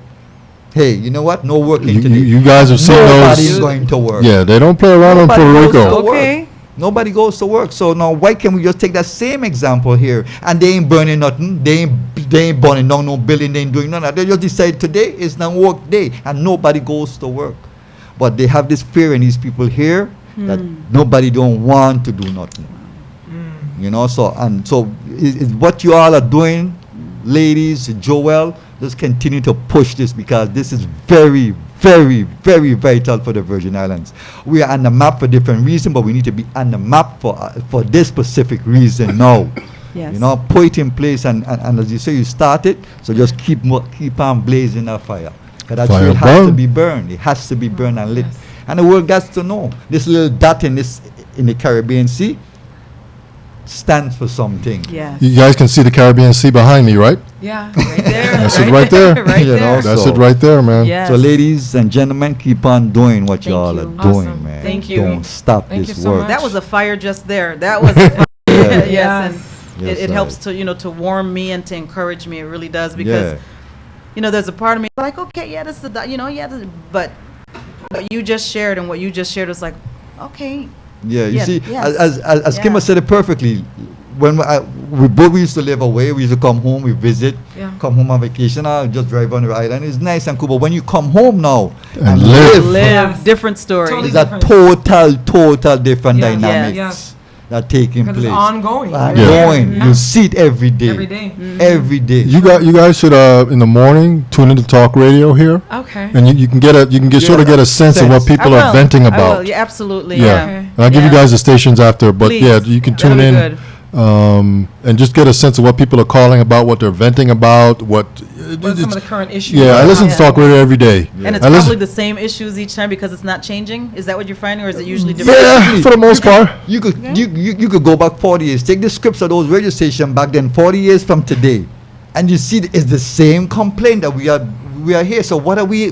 [SPEAKER 3] hey, you know what? No working today.
[SPEAKER 2] You guys have seen
[SPEAKER 3] Nobody's
[SPEAKER 2] those.
[SPEAKER 3] going to work.
[SPEAKER 2] Yeah, they don't play around on
[SPEAKER 3] Nobody
[SPEAKER 2] Puerto
[SPEAKER 3] goes
[SPEAKER 2] Rico.
[SPEAKER 3] to work.
[SPEAKER 4] Okay.
[SPEAKER 3] Nobody goes to work. So now why can't we just take that same example here? And they ain't burning nothing. They ain't burning down no building. They ain't doing none of that. They just decide today is not work day. And nobody goes to work. But they have this fear in these people here that nobody don't want to do nothing. You know, so it's what you all are doing, ladies, Joel, just continue to push this because this is very, very, very vital for the Virgin Islands. We are on the map for different reasons, but we need to be on the map for this specific reason now.
[SPEAKER 4] Yes.
[SPEAKER 3] You know, put it in place, and as you say, you started, so just keep on blazing that fire. 'Cause that
[SPEAKER 2] Fire
[SPEAKER 3] shit has to
[SPEAKER 2] burn.
[SPEAKER 3] be burned. It has to be burned and lit. And the world gets to know this little dot in the Caribbean Sea stands for something.
[SPEAKER 4] Yes.
[SPEAKER 2] You guys can see the Caribbean Sea behind me, right?
[SPEAKER 5] Yeah.
[SPEAKER 4] Right there.
[SPEAKER 2] That's it right there.
[SPEAKER 4] Right
[SPEAKER 3] You know,
[SPEAKER 4] there.
[SPEAKER 2] That's
[SPEAKER 3] So-
[SPEAKER 2] it right there, man.
[SPEAKER 4] Yes.
[SPEAKER 3] So ladies and gentlemen, keep on doing what
[SPEAKER 4] Thank
[SPEAKER 3] y'all
[SPEAKER 4] you.
[SPEAKER 3] are doing,
[SPEAKER 5] Awesome.
[SPEAKER 3] man.
[SPEAKER 5] Thank you.
[SPEAKER 3] Don't stop
[SPEAKER 5] Thank
[SPEAKER 3] this
[SPEAKER 5] you so
[SPEAKER 3] work.
[SPEAKER 5] much.
[SPEAKER 4] That was a fire just there. That was a fire.
[SPEAKER 3] Yeah.
[SPEAKER 4] Yes, and
[SPEAKER 3] Yes,
[SPEAKER 4] it
[SPEAKER 3] right.
[SPEAKER 4] helps to warm me and to encourage me. It really does because there's a part of me like, okay, yeah, this is but what you just shared and what you just shared was like, okay,
[SPEAKER 3] Yeah, you
[SPEAKER 4] Yeah,
[SPEAKER 3] see,
[SPEAKER 4] yes.
[SPEAKER 3] as Kimber
[SPEAKER 4] Yeah.
[SPEAKER 3] said it perfectly, when we used to live away, we used to come home, we visit,
[SPEAKER 5] Yeah.
[SPEAKER 3] come home on vacation, or just drive on the island. It's nice and cool, but when you come home now
[SPEAKER 2] And live.
[SPEAKER 4] live different story.
[SPEAKER 5] Totally
[SPEAKER 3] it's a total different
[SPEAKER 5] Yeah.
[SPEAKER 3] dynamics
[SPEAKER 5] Yes.
[SPEAKER 3] that taking
[SPEAKER 5] Because
[SPEAKER 3] place.
[SPEAKER 5] it's ongoing.
[SPEAKER 3] Ongoing.
[SPEAKER 5] Yeah.
[SPEAKER 3] You see it every day.
[SPEAKER 5] Every day.
[SPEAKER 3] Every day.
[SPEAKER 2] You guys should in the morning tune into talk radio here,
[SPEAKER 5] Okay.
[SPEAKER 2] and you can sort of get a sense of what
[SPEAKER 3] sense.
[SPEAKER 2] people
[SPEAKER 4] I
[SPEAKER 2] are
[SPEAKER 4] will.
[SPEAKER 2] venting
[SPEAKER 4] I
[SPEAKER 2] about.
[SPEAKER 4] will. Yeah, absolutely.
[SPEAKER 2] Yeah.
[SPEAKER 4] Yeah.
[SPEAKER 5] Okay.
[SPEAKER 2] And I'll give you
[SPEAKER 4] Yeah.
[SPEAKER 2] guys the stations after, but
[SPEAKER 4] Please.
[SPEAKER 2] yeah, you can tune
[SPEAKER 4] That'll be
[SPEAKER 2] in
[SPEAKER 4] good.
[SPEAKER 2] and just get a sense of what people are calling about, what they're venting about,
[SPEAKER 5] What are some of the current issues?
[SPEAKER 2] yeah, I listen to
[SPEAKER 4] Yeah.
[SPEAKER 2] talk radio every day.
[SPEAKER 4] And it's
[SPEAKER 2] I listen-
[SPEAKER 4] probably the same issues each time because it's not changing. Is that what you're finding, or is it usually different?
[SPEAKER 2] Yeah, for the most part.
[SPEAKER 3] You could go back 40 years. Take the scripts of those radio stations back then, 40 years from today, and you see it's the same complaint that we are here. So what are we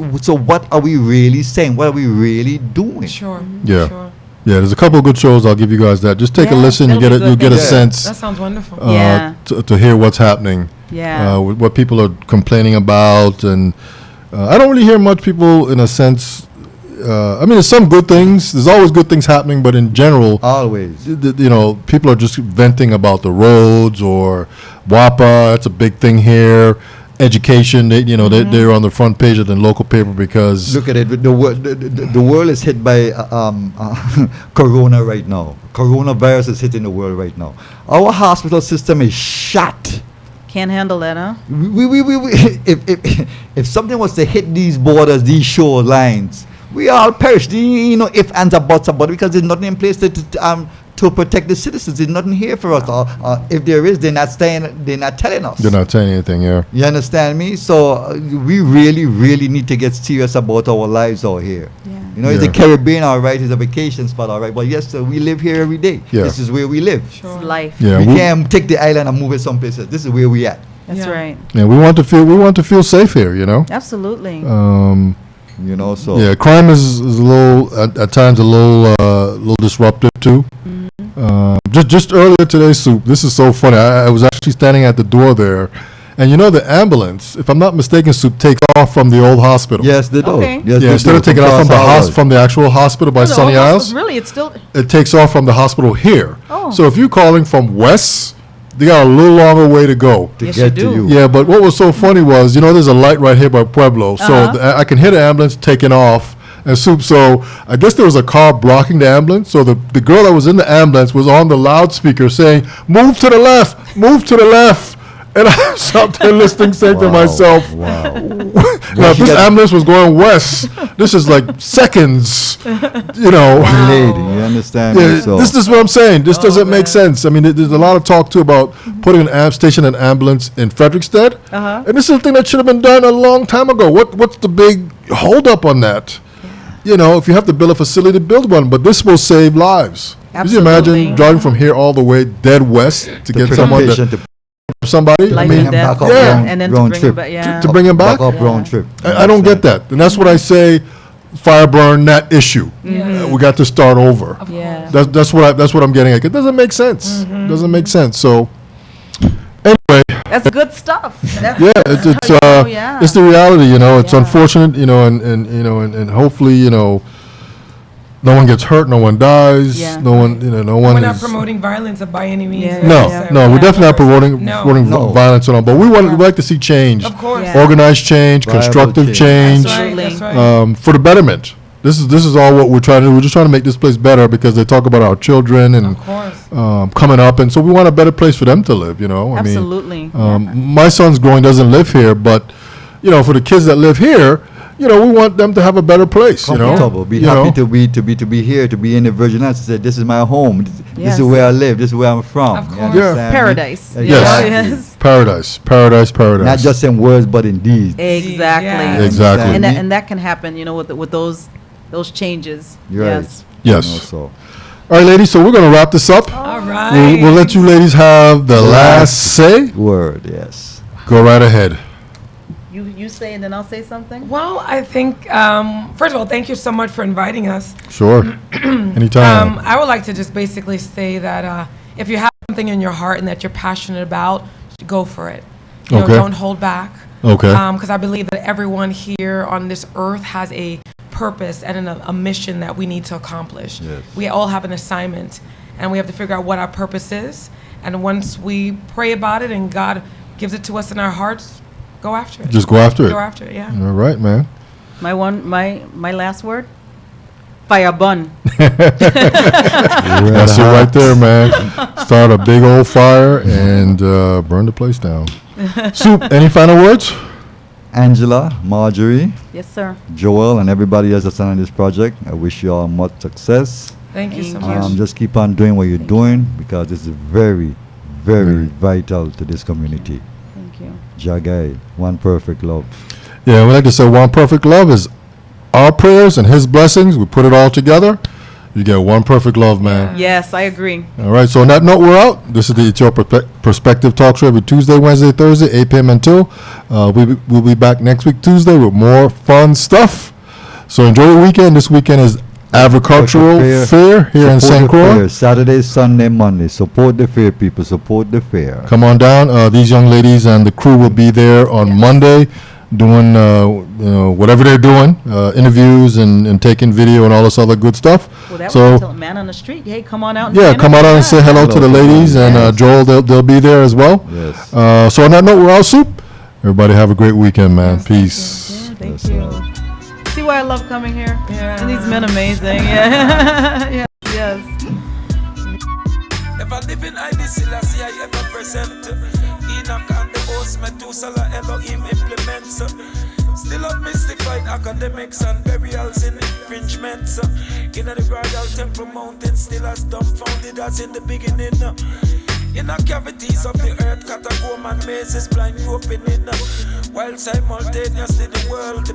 [SPEAKER 3] really saying? What are we really doing?
[SPEAKER 5] Sure.
[SPEAKER 2] Yeah.
[SPEAKER 5] Sure.
[SPEAKER 2] Yeah, there's a couple of good shows. I'll give you guys that. Just take a
[SPEAKER 4] Yeah,
[SPEAKER 2] listen. You
[SPEAKER 4] that'll
[SPEAKER 2] get
[SPEAKER 4] be
[SPEAKER 2] you
[SPEAKER 4] good.
[SPEAKER 2] get a
[SPEAKER 3] Yeah.
[SPEAKER 2] sense
[SPEAKER 5] That sounds wonderful.
[SPEAKER 4] Yeah.
[SPEAKER 2] to hear what's happening.
[SPEAKER 4] Yeah.
[SPEAKER 2] What people are complaining about, and I don't really hear much people in a sense. I mean, there's some good things. There's always good things happening, but in general,
[SPEAKER 3] Always.
[SPEAKER 2] people are just venting about the roads or WAPA. That's a big thing here. Education, they're on the front page of the local paper because
[SPEAKER 3] Look at it. The world is hit by corona right now. Coronavirus is hitting the world right now. Our hospital system is shot.
[SPEAKER 4] Can't handle that, huh?
[SPEAKER 3] If something was to hit these borders, these shorelines, we all perish. If ands or buts about it, because there's nothing in place to protect the citizens. There's nothing here for us. If there is, they're not telling us.
[SPEAKER 2] they're not saying anything. Yeah.
[SPEAKER 3] You understand me? So we really, really need to get serious about our lives out here.
[SPEAKER 4] Yeah.
[SPEAKER 3] It's the
[SPEAKER 2] Yeah.
[SPEAKER 3] Caribbean, all right. It's a vacation spot, all right. But yes, sir, we live here every day.
[SPEAKER 2] Yeah.
[SPEAKER 3] This is where we live.
[SPEAKER 5] Sure.
[SPEAKER 4] It's life.
[SPEAKER 2] Yeah.
[SPEAKER 3] We can't take the island and move it someplace else. This is where we at.
[SPEAKER 4] That's
[SPEAKER 5] Yeah.
[SPEAKER 4] right.
[SPEAKER 2] Yeah, we want to feel safe here.
[SPEAKER 4] Absolutely.
[SPEAKER 3] So
[SPEAKER 2] Yeah, crime is a little at times a little disruptive too. Just earlier today, Soup. This is so funny. I was actually standing at the door there, and the ambulance, if I'm not mistaken, Soup takes off from the old hospital.
[SPEAKER 3] yes, they do.
[SPEAKER 4] Okay.
[SPEAKER 3] Yes,
[SPEAKER 2] Yeah,
[SPEAKER 3] they
[SPEAKER 2] instead
[SPEAKER 3] do.
[SPEAKER 2] of taking off
[SPEAKER 3] Cross
[SPEAKER 2] from the actual hospital by
[SPEAKER 4] Oh, the
[SPEAKER 2] Sunny
[SPEAKER 4] old
[SPEAKER 2] Isles,
[SPEAKER 4] hospital, really, it's still.
[SPEAKER 2] it takes off from the hospital here.
[SPEAKER 4] Oh.
[SPEAKER 2] So if you're calling from west, they got a little longer way to go.
[SPEAKER 3] to
[SPEAKER 4] Yes,
[SPEAKER 3] get
[SPEAKER 4] you
[SPEAKER 3] to
[SPEAKER 4] do.
[SPEAKER 3] you.
[SPEAKER 2] Yeah, but what was so funny was, there's a light right here by Pueblo, so I can hear the ambulance taking off. And Soup, so I guess there was a car blocking the ambulance. So the girl that was in the ambulance was on the loudspeaker saying, "Move to the left, move to the left." And I sat there listening, saying to myself,
[SPEAKER 3] Wow.
[SPEAKER 2] now, if
[SPEAKER 3] she
[SPEAKER 2] this
[SPEAKER 3] got-
[SPEAKER 2] ambulance was going west, this is like seconds,
[SPEAKER 3] Lady, you understand me?
[SPEAKER 2] Yeah,
[SPEAKER 3] So
[SPEAKER 2] this is what I'm saying. This doesn't make
[SPEAKER 5] man.
[SPEAKER 2] sense. I mean, there's a lot of talk too about putting station an ambulance in Frederickstead, and this is a thing that should have been done a long time ago. What's the big holdup on that? If you have to build a facility, build one, but this will save lives. Could you
[SPEAKER 4] Absolutely.
[SPEAKER 2] imagine driving from here all the way dead west to get someone that
[SPEAKER 3] patient to
[SPEAKER 2] somebody.
[SPEAKER 4] Life
[SPEAKER 2] I mean,
[SPEAKER 4] and death.
[SPEAKER 3] back up
[SPEAKER 2] yeah.
[SPEAKER 3] round-
[SPEAKER 4] And then
[SPEAKER 3] round
[SPEAKER 4] to bring
[SPEAKER 3] trip.
[SPEAKER 4] him back, yeah.
[SPEAKER 2] To bring him back?
[SPEAKER 3] Back up round trip.
[SPEAKER 2] I don't get that. And that's what I say, FireBurn that issue.
[SPEAKER 5] Yes.
[SPEAKER 2] We got to start over.
[SPEAKER 5] Of
[SPEAKER 4] Yeah.
[SPEAKER 5] course.
[SPEAKER 2] That's what I'm getting at. It doesn't make sense. Doesn't make sense. So anyway,
[SPEAKER 4] That's good stuff. That's
[SPEAKER 2] yeah, it's the reality, you know. It's
[SPEAKER 4] Yeah.
[SPEAKER 2] unfortunate, you know, and hopefully, you know, no one gets hurt, no one dies,
[SPEAKER 4] Yeah.
[SPEAKER 2] no one, you know, no one
[SPEAKER 5] We're not
[SPEAKER 2] is.
[SPEAKER 5] promoting violence by any means.
[SPEAKER 4] Yeah,
[SPEAKER 5] like
[SPEAKER 2] No,
[SPEAKER 5] you said.
[SPEAKER 2] no, we're definitely not promoting
[SPEAKER 5] No.
[SPEAKER 3] No.
[SPEAKER 2] violence at all. But we'd like to see change,
[SPEAKER 5] Of course.
[SPEAKER 4] Yeah.
[SPEAKER 2] organized change,
[SPEAKER 3] Viable
[SPEAKER 2] constructive
[SPEAKER 3] change.
[SPEAKER 2] change,
[SPEAKER 5] That's right.
[SPEAKER 4] Absolutely.
[SPEAKER 5] That's right.
[SPEAKER 2] for the betterment. This is all what we're trying to do. We're just trying to make this place better because they talk about our children and
[SPEAKER 5] Of course.
[SPEAKER 2] coming up, and so we want a better place for them to live. You know, I mean,
[SPEAKER 4] Absolutely.
[SPEAKER 2] my son's growing doesn't live here, but you know, for the kids that live here, you know, we want them to have a better place. You know,
[SPEAKER 3] Comfortable. Be
[SPEAKER 2] You
[SPEAKER 3] happy
[SPEAKER 2] know?
[SPEAKER 3] to be here, to be in the Virgin Islands. To say this is my home. This
[SPEAKER 4] Yes.
[SPEAKER 3] is where I live. This is where I'm from.
[SPEAKER 5] Of
[SPEAKER 3] You
[SPEAKER 5] course.
[SPEAKER 2] Yeah.
[SPEAKER 3] understand me?
[SPEAKER 4] Paradise.
[SPEAKER 2] Yes.
[SPEAKER 3] Exactly.
[SPEAKER 4] Yes.
[SPEAKER 2] Paradise.
[SPEAKER 3] Not just in words, but in deeds.
[SPEAKER 4] Exactly.
[SPEAKER 5] Yeah.
[SPEAKER 2] Exactly.
[SPEAKER 4] And that can happen, you know, with those changes.
[SPEAKER 3] You're
[SPEAKER 4] Yes.
[SPEAKER 2] Yes.
[SPEAKER 3] You know, so
[SPEAKER 2] All right, ladies. So we're gonna wrap this up.
[SPEAKER 5] All right.
[SPEAKER 2] We'll let you ladies have the last say.
[SPEAKER 3] word, yes.
[SPEAKER 2] Go right ahead.
[SPEAKER 4] You say and then I'll say something.
[SPEAKER 5] Well, I think, first of all, thank you so much for inviting us.
[SPEAKER 2] Sure. Anytime.
[SPEAKER 5] I would like to just basically say that if you have something in your heart and that you're passionate about, go for it. You know,
[SPEAKER 2] Okay.
[SPEAKER 5] don't hold back.
[SPEAKER 2] Okay.
[SPEAKER 5] Because I believe that everyone here on this earth has a purpose and a mission that we need to accomplish.
[SPEAKER 3] Yes.
[SPEAKER 5] We all have an assignment, and we have to figure out what our purpose is. And once we pray about it and God gives it to us in our hearts, go after it.
[SPEAKER 2] Just go after it.
[SPEAKER 5] Go after it, yeah.
[SPEAKER 2] All right, man.
[SPEAKER 4] My last word. FireBurn.
[SPEAKER 2] That's it right there, man. Start a big old fire and burn the place down. Soup, any final words?
[SPEAKER 3] Angela, Marjorie,
[SPEAKER 4] Yes, sir.
[SPEAKER 3] Joel, and everybody else that's on this project, I wish you all much success.
[SPEAKER 5] Thank you so
[SPEAKER 4] Thank
[SPEAKER 5] much.
[SPEAKER 3] Just keep on doing what you're doing because it's very, very vital to this community.
[SPEAKER 4] Thank you.
[SPEAKER 3] Jagai, one perfect love.
[SPEAKER 2] Yeah, we like to say one perfect love is our prayers and his blessings. We put it all together. You get one perfect love, man.
[SPEAKER 4] Yes, I agree.
[SPEAKER 2] All right, so on that note, we're out. This is the It's Your Perspective Talk Show every Tuesday, Wednesday, Thursday, 8 p.m. until. We'll be back next week, Tuesday, with more fun stuff. So enjoy your weekend. This weekend is Agricultural Fair here in
[SPEAKER 3] Support
[SPEAKER 2] St.
[SPEAKER 3] the
[SPEAKER 2] Croix.
[SPEAKER 3] fair. Saturday, Sunday, Monday. Support the fair, people. Support the fair.
[SPEAKER 2] Come on down. These young ladies and the crew will be there on Monday doing whatever they're doing, interviews and taking video and all this other good stuff.
[SPEAKER 4] Well, that
[SPEAKER 2] So,
[SPEAKER 4] was a man on the street. Hey, come on out. And
[SPEAKER 2] yeah,
[SPEAKER 4] stand
[SPEAKER 2] come
[SPEAKER 4] up
[SPEAKER 2] on out and say hello to the
[SPEAKER 3] Hello.
[SPEAKER 2] ladies, and
[SPEAKER 3] Yes.
[SPEAKER 2] Joel, they'll be there as well.
[SPEAKER 3] Yes.
[SPEAKER 2] So on that note, we're out, Soup. Everybody have a great weekend, man.
[SPEAKER 5] Yes, thank
[SPEAKER 2] Peace.
[SPEAKER 4] Yeah, thank
[SPEAKER 3] Yes,
[SPEAKER 4] you. See why I love coming here?
[SPEAKER 5] Yeah.
[SPEAKER 4] And these men amazing. Yeah. Yes.
[SPEAKER 1] If I live in ID, Selassie, I ever present. Enoch and the host, Methuselah, Elohim implements. Still have mystified academics and burials in infringements. In the royal temple mountain, still as dumbfounded as in the beginning. In the cavities of the earth, catacomb and mazes blind opening. While simultaneously the world, the